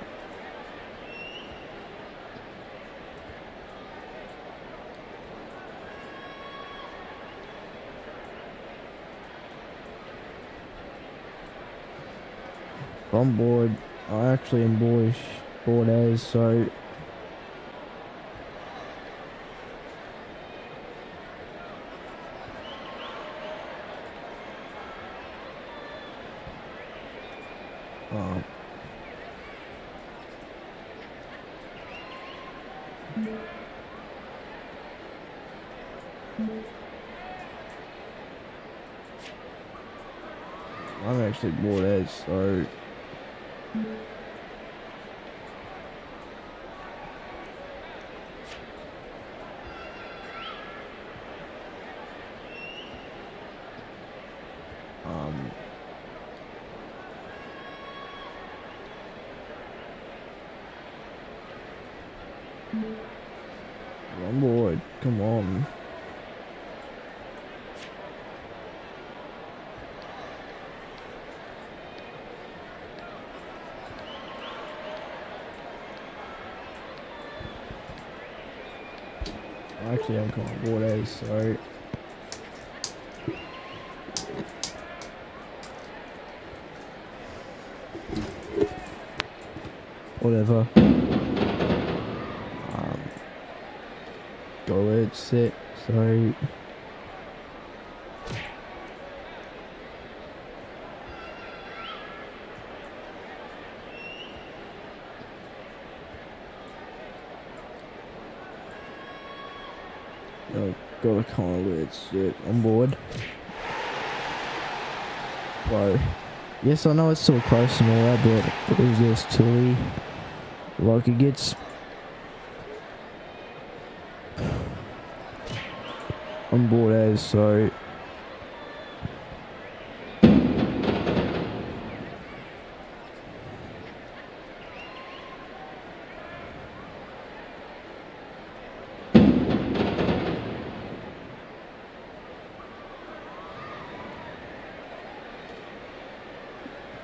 I'm bored. I actually am bored as, so. I'm actually bored as, so. I'm bored. Come on. Actually, I'm kind of bored as, so. Whatever. Go ahead, sit, so. got a kind of weird shit on board. Bro. Yes, I know it's still close and all that, but it was just Tui. Like, it gets on board as, so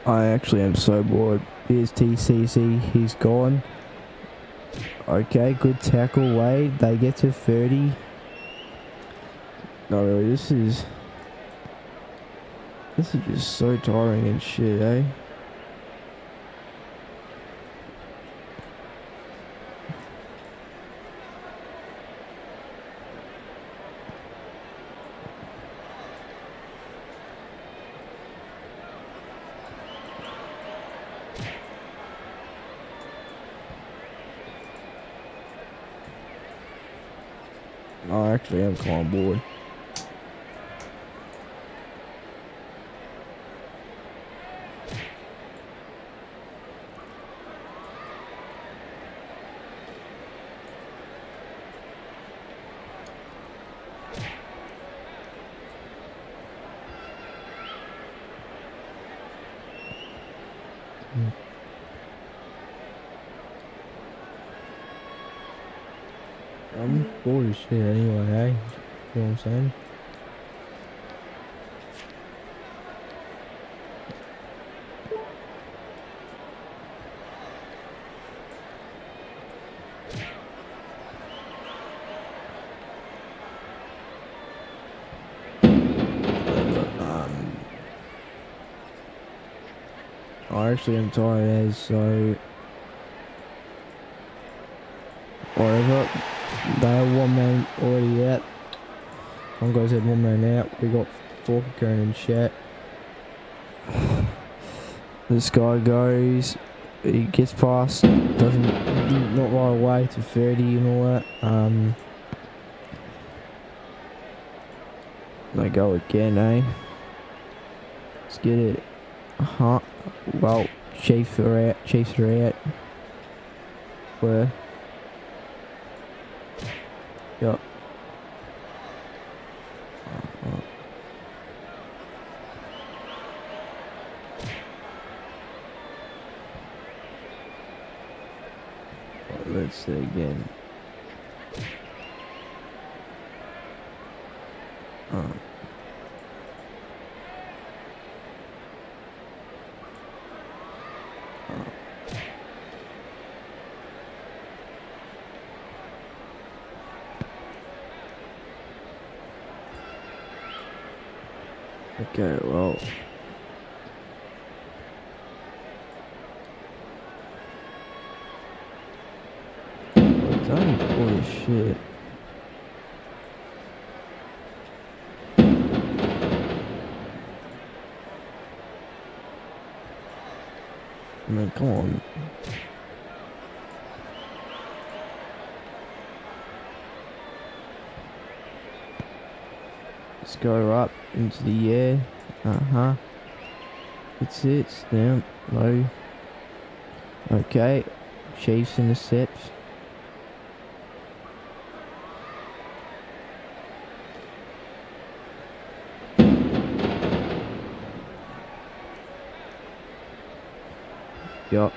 I actually am so bored. Here's TCC, he's gone. Okay, good tackle, Wade. They get to 30. No, really, this is just so tiring and shit, eh? I actually am kind of bored. I'm bored as shit anyway, eh? You know what I'm saying? I actually am tired as, so whatever. They have one man already out. Broncos had one man out. We got Forker and chat. This guy goes. He gets past. Doesn't not right away to 30 and all that. They go again, eh? Let's get it. Well, Chiefs are out. Chiefs are out. Where? Yup. Let's see again. Okay, well. Holy shit. I mean, come on. Let's go up into the air. It's it. It's down. Low. Okay. Chiefs intercepts. Yup.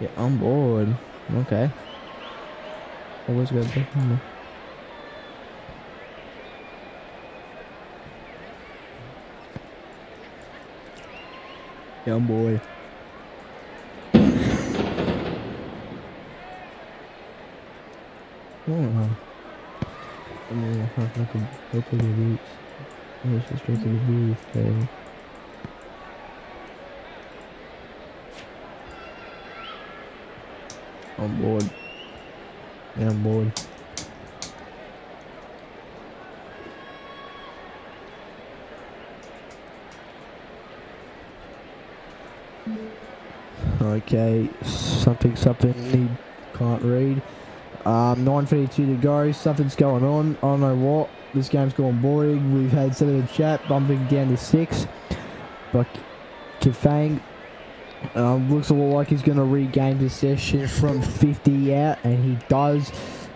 Yeah, I'm bored. Okay. Always got back on there. Yeah, I'm bored. Oh, I mean, I can go to the roots. Let's just straight to the roof, okay. On board. Yeah, on board. Okay, something he can't read. 9:52 to go. Something's going on. I don't know what. This game's gone boring. We've had some of the chat bumping down to 6. But Kifang looks a lot like he's going to regain possession from 50 out, and he does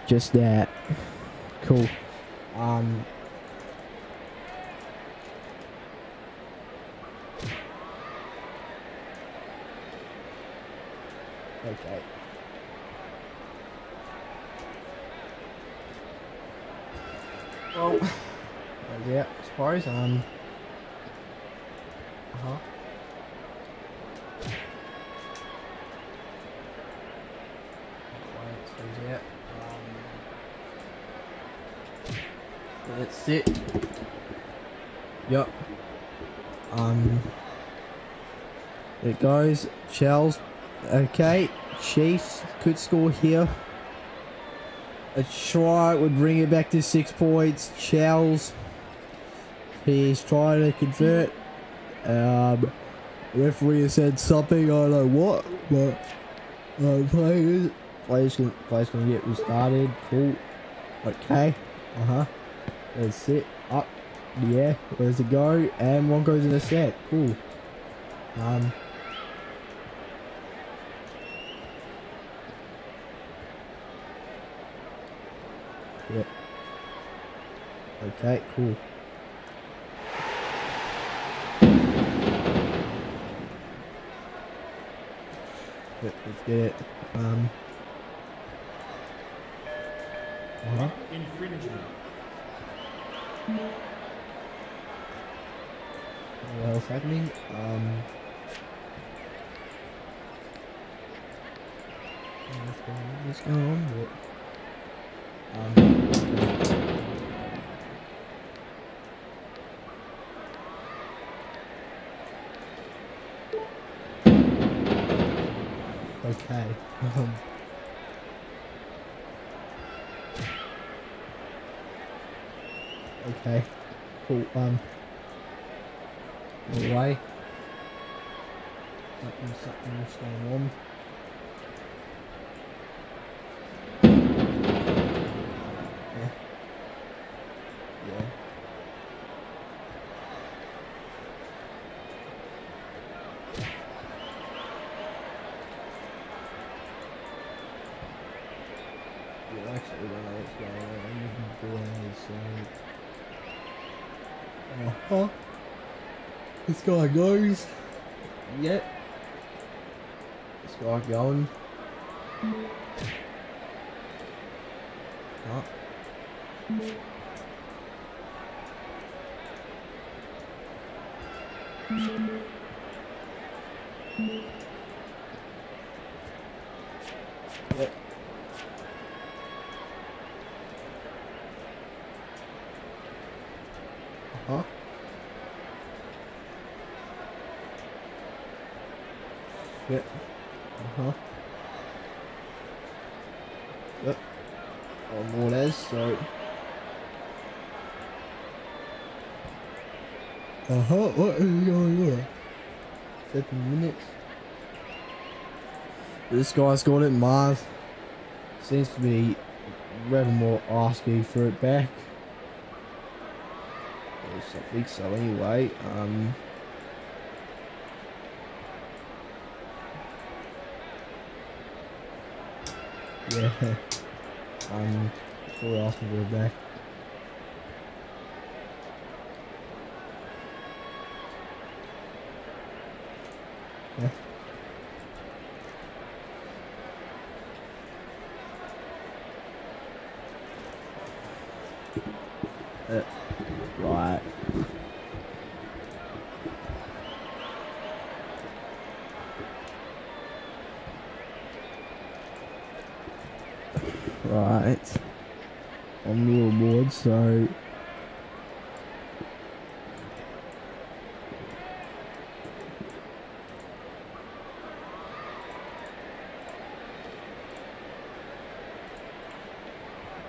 just that. Cool. Okay. Well, yeah, I suppose, uh-huh. Yeah. That's it. Yup. It goes. Shells. Okay. Chiefs could score here. A try would bring it back to 6 points. Shells. He's trying to convert. Referee has said something. I don't know what, but players can get restarted. Cool. Okay. Let's sit up. Yeah. Where's it go? And one goes in the set. Cool. Yep. Okay. Cool. Yep, let's get it. Infringement. What else happening? What's going on? What? Okay. Okay. Cool. Away. Something's going on. Yeah. Yeah. Actually, don't know what's going on. I'm just boring this This guy goes. Yep. This guy going. Huh. Yep. Huh? Yep. Yep. On board as, so. what is going on? 7 minutes. This guy's got it, Marv. Seems to be rather more asking for it back. I think so anyway. Yeah. Before asking for it back. Yeah. Right. Right. On the board, so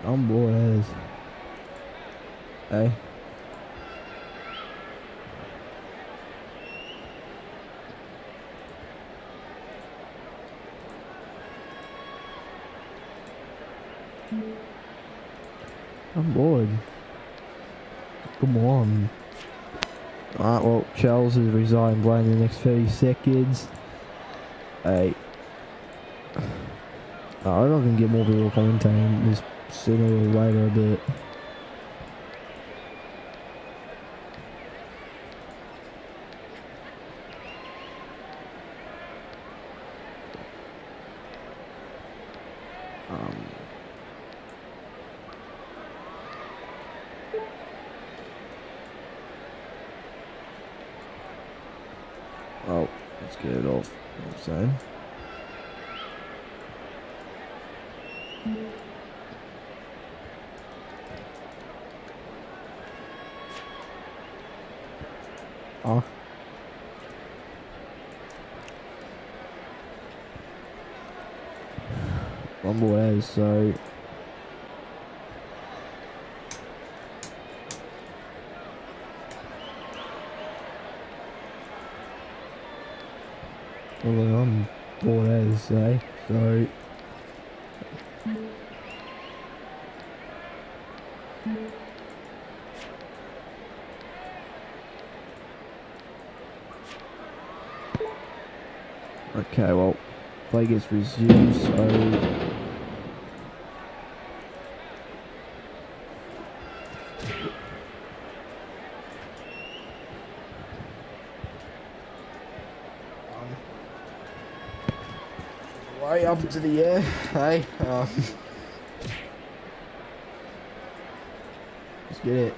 I'm bored as. Hey. I'm bored. Come on. Alright, well, Charles has resigned playing the next 30 seconds. Hey. I hope I can get more people commentating this sooner or later, but... Oh, let's get it off. You know what I'm saying? Oh. One more as, so... Well, I'm bored as, say, so... Okay, well, play gets resumed, so... Way up into the air, hey, let's get it.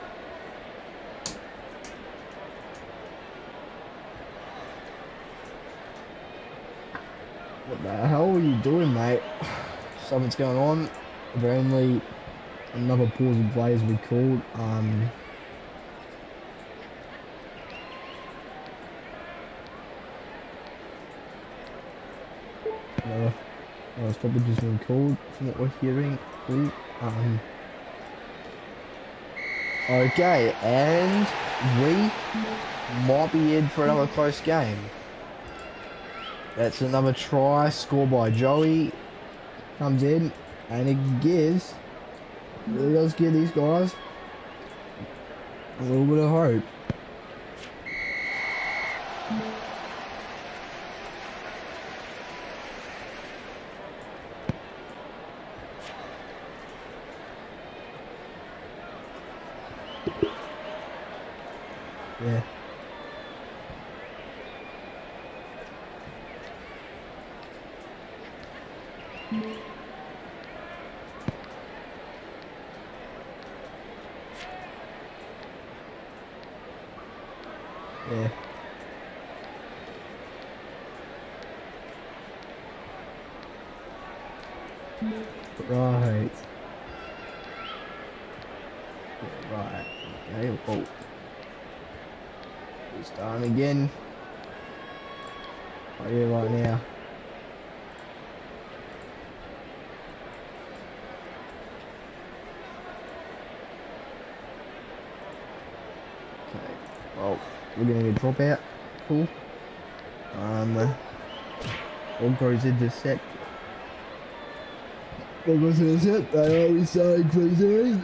What the hell are you doing, mate? Something's going on. Apparently, another pause in play has been called. Another stoppage has been called from what we're hearing. Ooh, okay, and we might be in for another close game. That's another try scored by Joey. Comes in and it gives, really does give these guys a little bit of hope. Yeah. Yeah. Right. Right. Okay. Oh. It's done again. Oh yeah, right now. Okay. Well, we're gonna get drop out. Cool. Broncos intercept. Broncos intercept. They always say Queensland.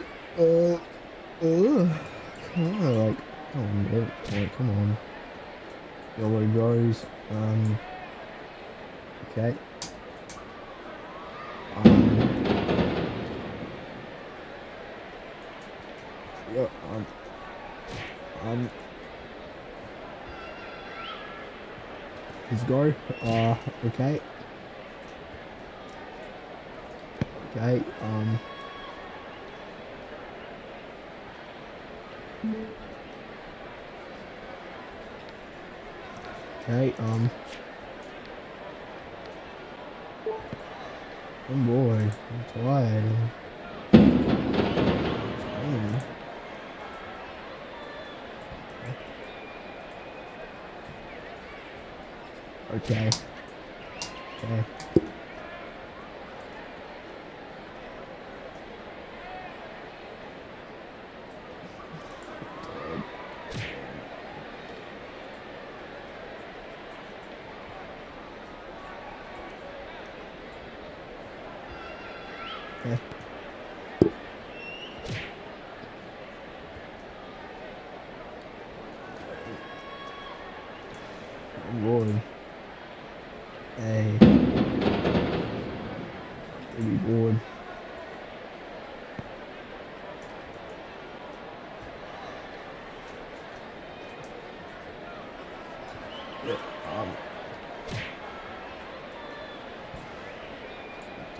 Kind of like. Oh, no, like, come on. Yellow goes. Okay. Yeah, let's go. Okay. Okay, okay, oh boy, I'm tired. Okay. Okay. Yeah. Lord. Hey. Really bored. Yeah.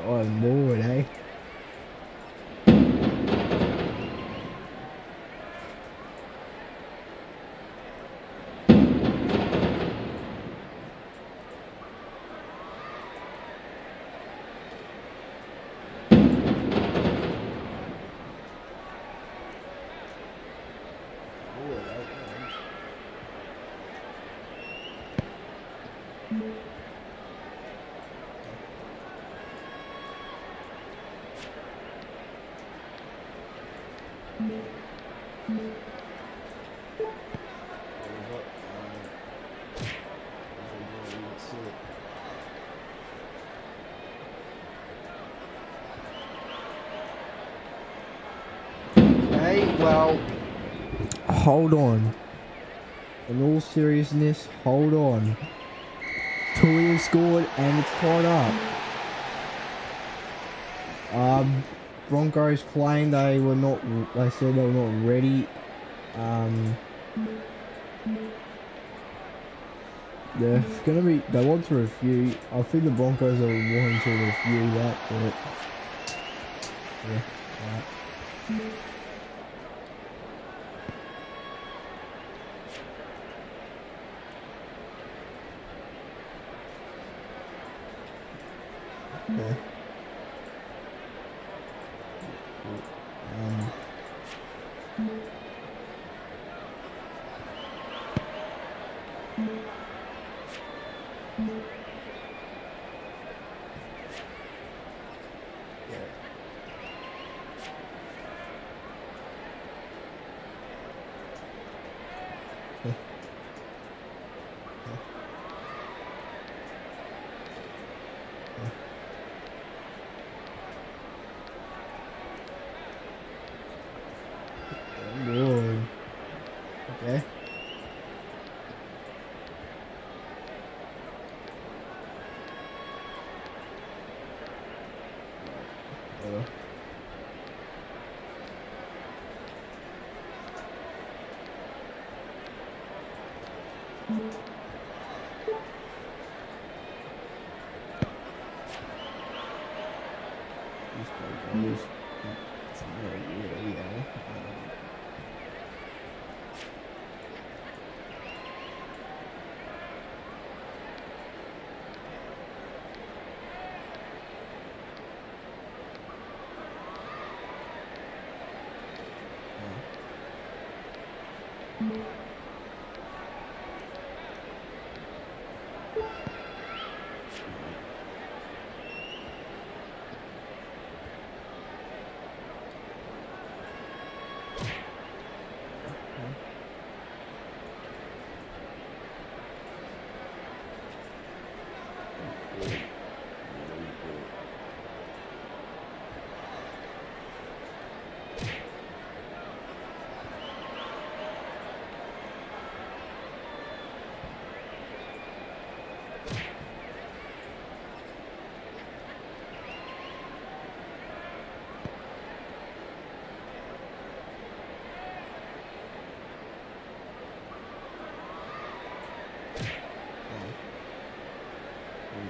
I'm bored, eh? Okay, well, hold on. In all seriousness, hold on. Toya scored and it's tied up. Broncos claimed they said they were not ready. They want to review. I think the Broncos are wanting to review that, but yeah, right. Yeah. Lord. Okay.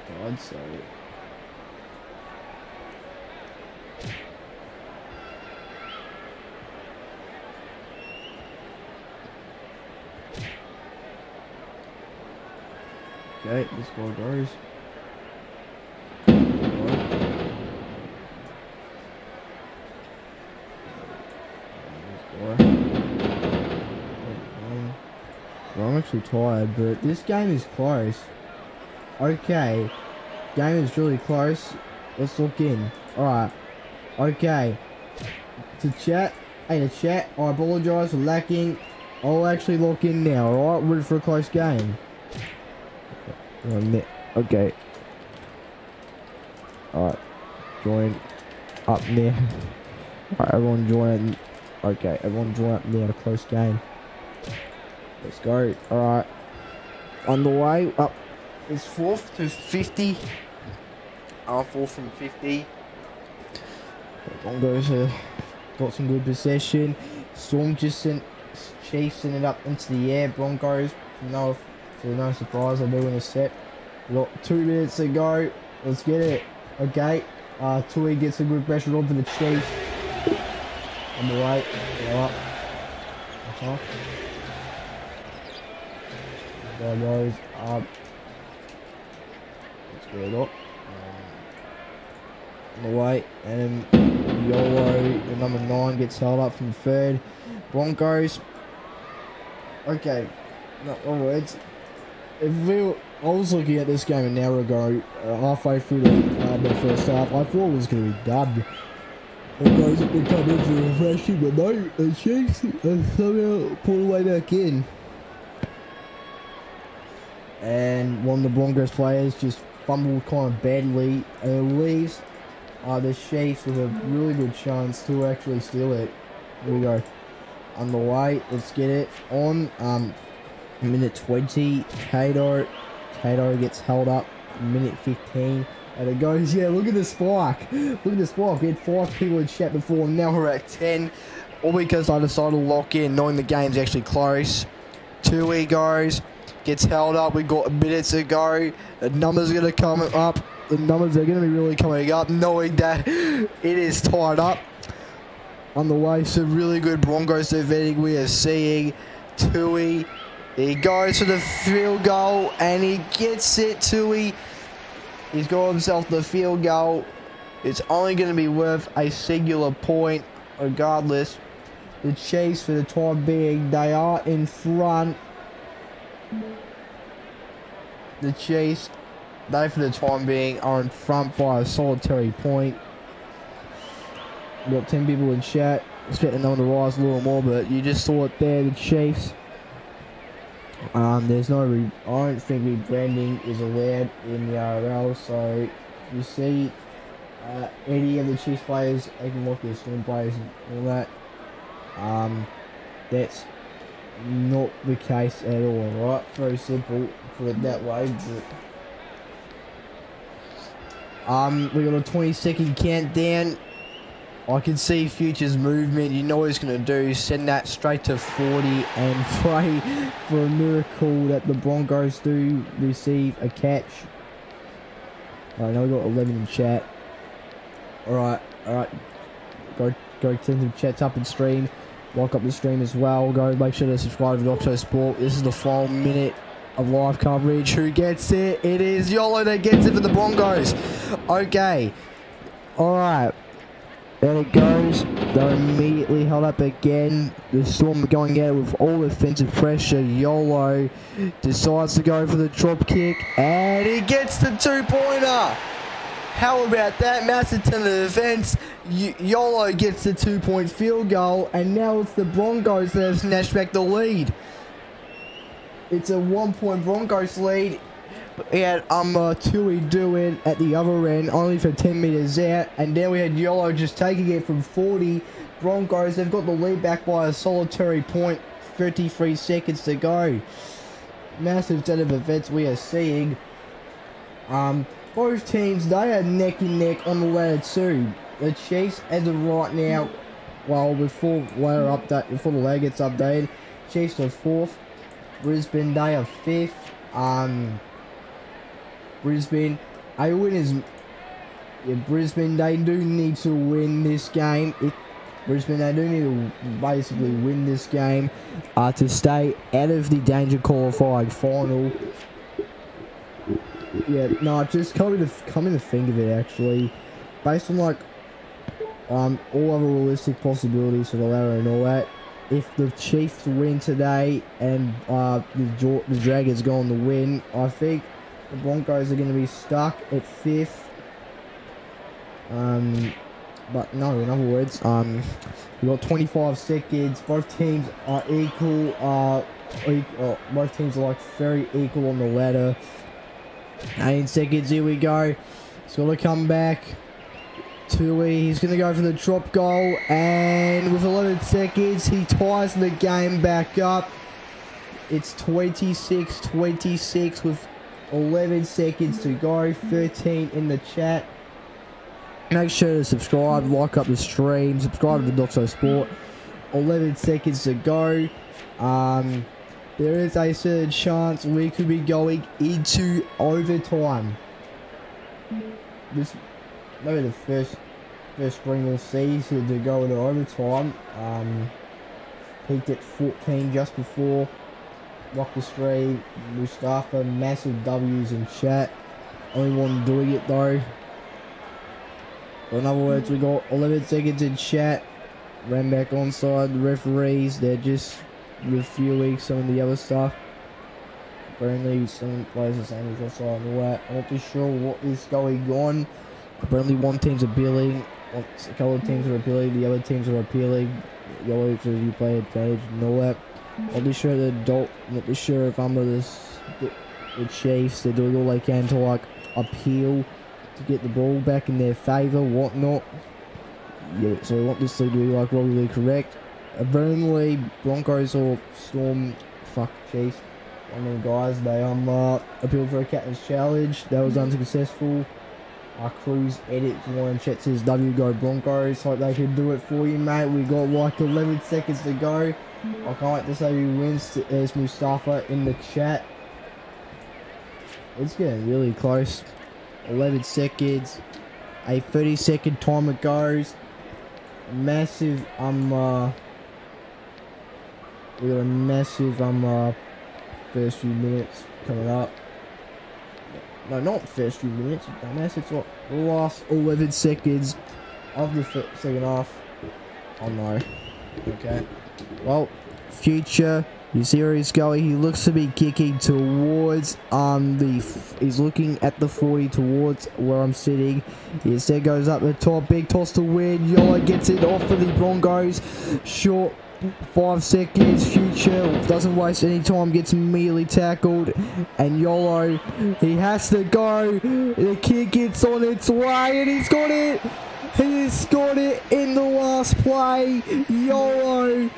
God, so okay, the score goes. Well, I'm actually tired, but this game is close. Okay, game is really close. Let's look in. Alright. Okay. To chat, I apologise for lacking. I'll actually lock in now, alright? We're for a close game. Okay. Alright. Join. up now. Alright, everyone join. Okay, everyone join up now. A close game. Let's go. Alright. On the way. Up. It's 4th to 50. 4th from 50. Broncos got some good possession. Storm just sent Chiefs sent it up into the air. Broncos. No surprise. They'll do in a set. We've got 2 minutes to go. Let's get it. Okay. Tui gets a good pressure on for the Chiefs. On the way. Go up. There goes up. Let's get it up. On the way. And Yolo, the number 9, gets held up from 3rd. Broncos. Okay. No words. I was looking at this game an hour ago, halfway through the first half. I thought it was going to be done. Broncos would come in for refreshing, but no, the Chiefs somehow pulled the way back in. And one of the Broncos players just fumbled kind of badly and leaves the Chiefs with a really good chance to actually steal it. Here we go. On the way, let's get it on. Minute 20, Kayo gets held up. Minute 15, and it goes. Yeah, look at the spike. Look at the spike. We had 5 people in chat before, and now we're at 10. All because I decided to lock in, knowing the game's actually close. 2 goes, gets held up. We got minutes to go. The numbers are gonna come up. The numbers are gonna be really coming up, knowing that it is tied up. On the way, some really good Broncos defending. We are seeing Tui. He goes for the field goal and he gets it. Tui. He's got himself the field goal. It's only going to be worth a singular point. Regardless, the Chiefs, for the time being, they are in front. The Chiefs, they for the time being are in front by a solitary point. We've got 10 people in chat. Expecting them to rise a little more, but you just saw it there. The Chiefs. There's no I don't think rebranding is allowed in the ARL, so if you see any of the Chiefs players, they can lock their Storm players and all that. That's not the case at all, right? Very simple, put it that way. But we got a 20-second countdown. I can see Future's movement. You know what he's going to do. Send that straight to 40 and pray for a miracle that the Broncos do receive a catch. Alright, now we got 11 in chat. Alright. Go send some chats up and stream. Like up the stream as well. Go make sure to subscribe to Vodoxo Sport. This is the final minute of live coverage. Who gets it? It is Yolo that gets it for the Broncos. Okay. Alright. There it goes. They're immediately held up again. The Storm are going out with all offensive pressure. Yolo decides to go for the drop kick, and he gets the 2-pointer. How about that? Massive to the defense. Yolo gets the 2-point field goal, and now it's the Broncos that have snatched back the lead. It's a 1-point Broncos lead. We had Tui do it at the other end, only for 10 meters out, and then we had Yolo just taking it from 40. Broncos, they've got the lead back by a solitary point, 33 seconds to go. Massive set of events we are seeing. Both teams, they are neck and neck on the ladder too. The Chiefs, as of right now, well, before the ladder gets updated, Chiefs are 4th. Brisbane, they are 5th. Brisbane, Brisbane, they do need to win this game. Brisbane, they do need to basically win this game to stay out of the danger qualifying final. Yeah, no, just coming to think of it, actually, based on like all other realistic possibilities for the ladder and all that, if the Chiefs win today and the Dragons go on to win, I think the Broncos are going to be stuck at 5th. But no, in other words, we've got 25 seconds. Both teams are equal. Both teams are like very equal on the ladder. 18 seconds, here we go. It's got to come back. Tui, he's going to go for the drop goal, and with 11 seconds, he ties the game back up. It's 26-26 with 11 seconds to go, 13 in the chat. Make sure to subscribe, like up the stream, subscribe to Vodoxo Sport. 11 seconds to go. There is a certain chance we could be going into overtime. This maybe the first spring we'll see to go into overtime. Peaked at 14 just before. Rock the stream, Mustafa, massive W's in chat. Only one doing it though. In other words, we got 11 seconds in chat. Ran back onside. The referees, they're just reviewing some of the other stuff. Apparently, some players are saying he's offside and all that. I'm not too sure what is going on. Apparently, one team's appealing. A couple of teams are appealing. The other teams are appealing. Yellow for you play advantage and all that. I'm not sure not too sure if I'm the Chiefs. They're doing all they can to like appeal to get the ball back in their favour, whatnot. Yeah, so we want this to be like really correct. Apparently, Broncos or Storm, Chiefs, one of the guys, they appealed for a captain's challenge. That was unsuccessful. Cruz edit one chat says W go Broncos. Hope they can do it for you, mate. We got like 11 seconds to go. I can't wait to say who wins. There's Mustafa in the chat. It's getting really close. 11 seconds. A 30-second timer goes. Massive we got a massive first few minutes coming up. No, not first few minutes, dumbass. It's what the last 11 seconds of the second half. Oh no. Okay. Well, future. You see where he's going. He looks to be kicking towards he's looking at the 40 towards where I'm sitting. He instead goes up the top. Big toss to win. Yola gets it off for the Broncos. Short 5 seconds. Future doesn't waste any time. Gets immediately tackled. And Yolo, he has to go. The kick gets on its way and he's got it. He has scored it in the last play. YOLO.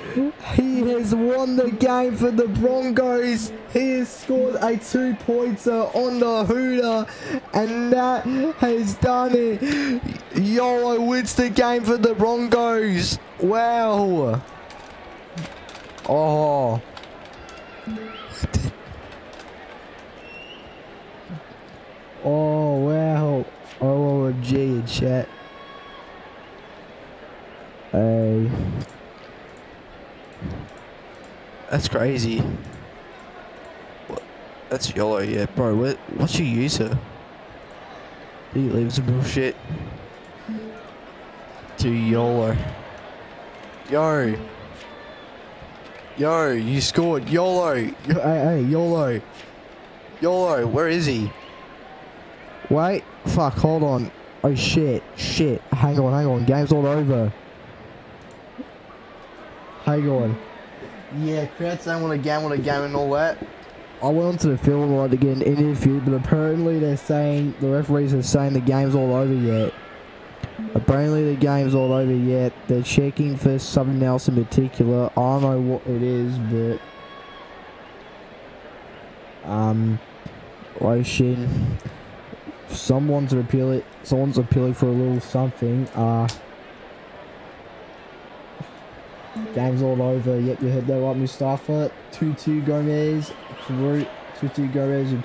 He has won the game for the Broncos. He has scored a 2-pointer on the Hooter. And that has done it. YOLO wins the game for the Broncos. Wow. Oh. Oh, wow. OMG in chat. Hey. That's crazy. What? That's YOLO, yeah. Bro, what's your user? Did you leave some bullshit? To YOLO. Yo, you scored. YOLO. Hey, YOLO. YOLO, where is he? Wait. Fuck, hold on. Oh, shit. Hang on. Game's all over. Hang on. Yeah, crowds don't want a game and all that. I went onto the field right to get an interview, but apparently the referees are saying the game's all over yet. They're checking for something else in particular. I don't know what it is, but Ocean. Someone's appealing for a little something. Game's all over. Yep, you heard that right, Mustafa. 2-2 Gomez, and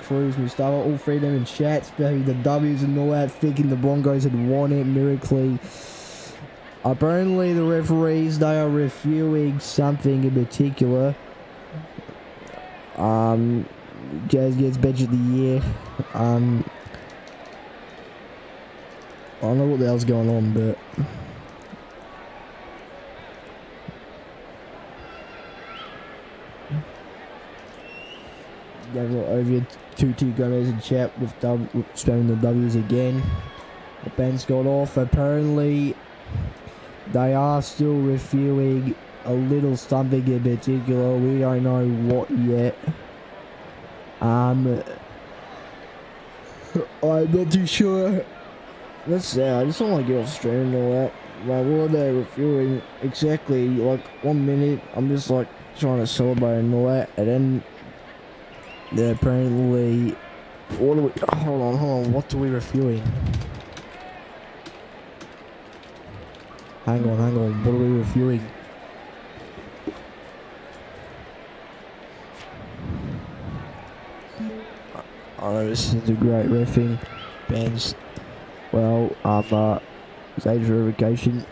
Cruz. Mustafa, all three of them in chat, spelling the W's and all that, thinking the Broncos had won it miraculously. Apparently, the referees, they are reviewing something in particular. Jazz gets bench of the year. I don't know what the hell's going on, but Game's all over. 2-2 Gomez in chat with spamming the W's again. The bench got off. Apparently, they are still reviewing a little something in particular. We don't know what yet. I'm not too sure Let's I just don't want to get off stream and all that. Like, what are they reviewing exactly? Like 1 minute, I'm just like trying to celebrate and all that, and then they're apparently. What are we? Hold on. What are we reviewing? Hang on. What are we reviewing? I know this is a great reffing. Bands. Well, it's age verification.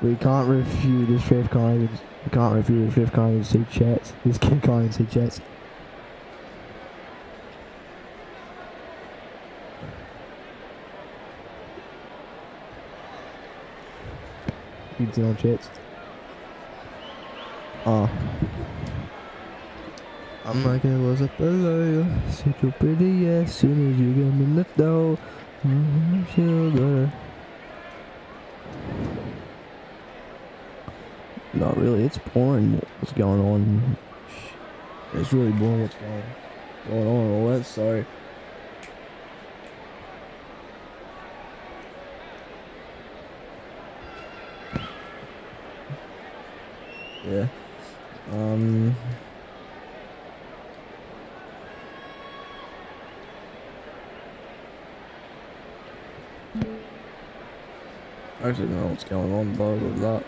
We can't review this ref. We can't review this ref. Can't even see chats. This kid can't even see chats. Keeps it on chats. I'm like I was up below you. Said you're pretty as soon as you get in the door. I'm sure that. Not really, it's boring what's going on. It's really boring what's going on and all that, so. Yeah. I actually don't know what's going on, blah blah blah.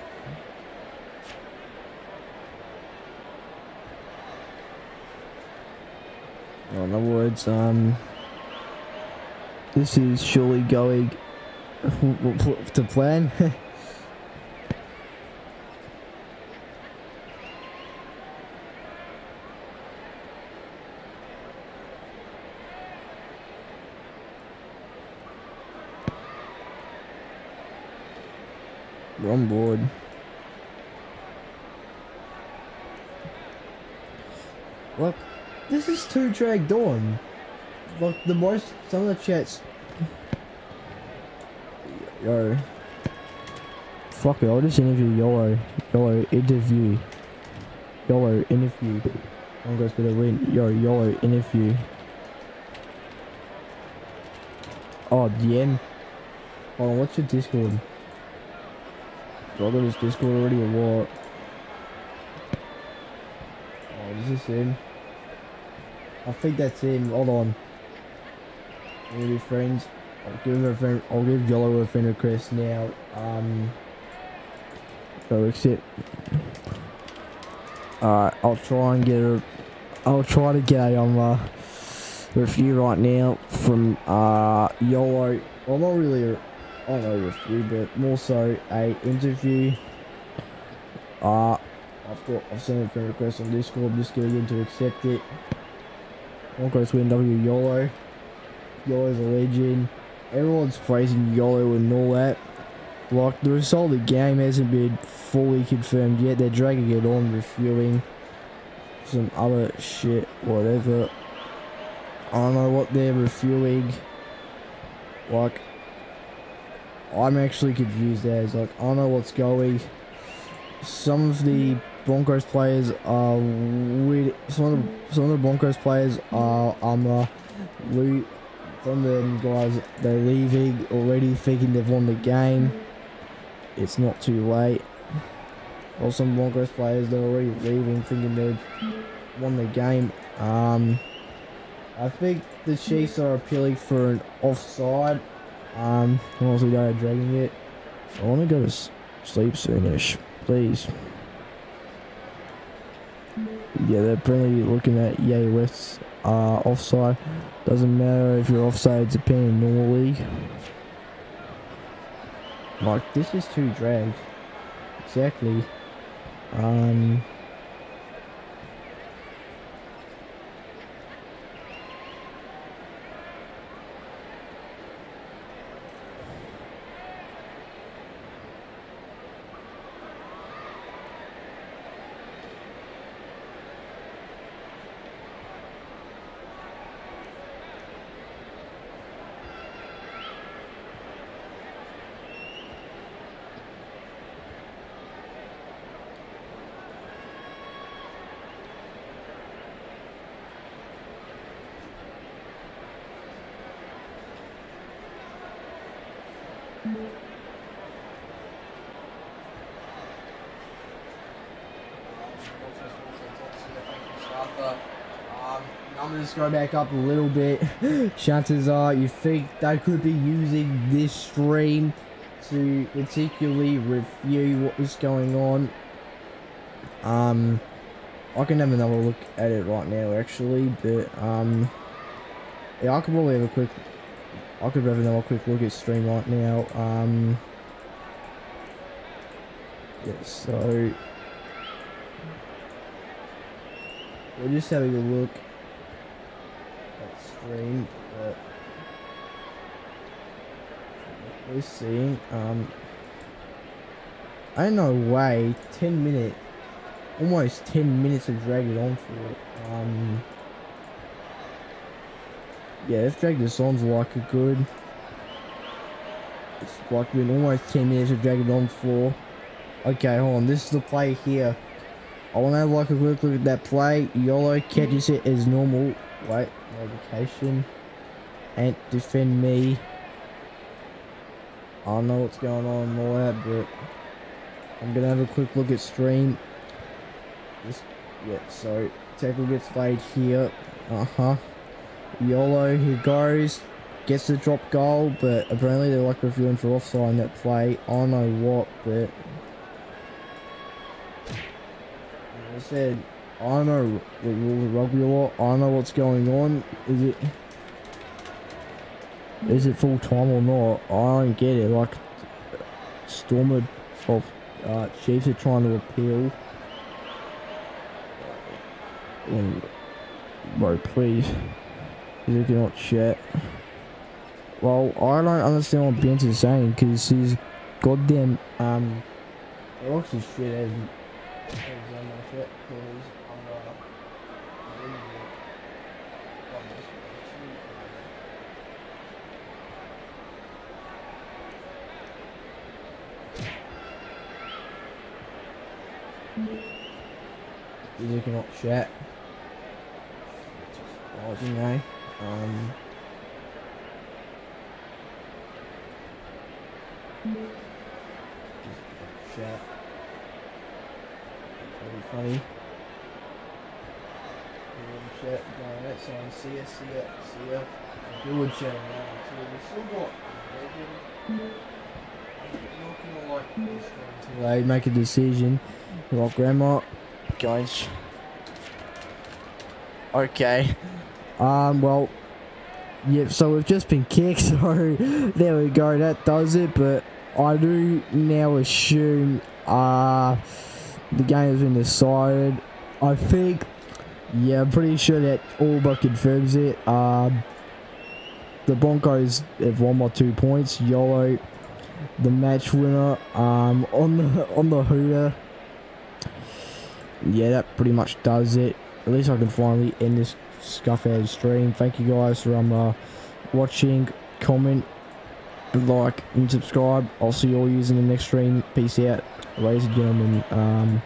In other words, this is surely going to plan. We're on board. Well, this is too dragged on. Like some of the chats. Yo. Fuck it, I'll just interview YOLO. YOLO interview. YOLO interview. I'm gonna go to win. YOLO interview. Oh, DM. Hold on, what's your Discord? Do I got his Discord already or what? Oh, is this in? I think that's in. Hold on. We'll be friends. I'll give YOLO a friend request now. So accept. Alright, I'll try to get a review right now from YOLO. Well, not really I don't know review, but more so a interview. I've sent a friend request on Discord. I'm just getting in to accept it. Broncos win W YOLO. YOLO's a legend. Everyone's praising YOLO and all that. Like, the result of the game hasn't been fully confirmed yet. They're dragging it on, reviewing some other shit, whatever. I don't know what they're reviewing. Like, I'm actually confused as, like, I don't know what's going. Some of the Broncos players are weird. Some of the Broncos players are some of them guys, they're leaving already thinking they've won the game. It's not too late. Or some Broncos players, they're already leaving thinking they've won the game. I think the Chiefs are appealing for an offside. Honestly, they're dragging it. I want to go to sleep soonish, please. Yeah, they're apparently looking at Yay West's offside. Doesn't matter if you're offside, it's a pen normally. Like, this is too dragged. Exactly. Numbers go back up a little bit. Chances are you think they could be using this stream to particularly review what is going on. I can have another look at it right now actually, but yeah, I could probably have another quick look at stream right now. Yeah, so we're just having a look at stream, but we're seeing I don't know, way 10 minutes, almost 10 minutes of dragged it on for. Yeah, they've dragged this on for like a good, it's like been almost 10 minutes of dragged it on for. Okay, hold on, this is the play here. I want to have like a quick look at that play. Yolo catches it as normal. Wait, notification. And defend me. I don't know what's going on and all that, but I'm gonna have a quick look at stream. Yeah, so tackle gets played here. Yolo, here goes. Gets the drop goal, but apparently they're like reviewing for offside in that play. I don't know what, but like I said, I don't know the rules of rugby law. I don't know what's going on. Is it full time or not? I don't get it. Like, Stormer of Chiefs are trying to appeal. Bro, please. You cannot chat. Well, I don't understand what Bent is saying, because his goddamn it looks as shit as my shit, because you cannot chat. Just you know, chat. Very funny. Chat going that side. See ya. Do a chat now too. We still got. Today, make a decision. Like grandma, guys. Okay. Well, yeah. So we've just been kicked. So there we go. That does it. But I do now assume the game has been decided. I think. Yeah, I'm pretty sure that all but confirms it. The Broncos have won by 2 points. Yolo, the match winner, on the hooter. Yeah, that pretty much does it. At least I can finally end this scuff-ass stream. Thank you guys for watching, comment, like, and subscribe. I'll see you all in the next stream. Peace out, ladies and gentlemen.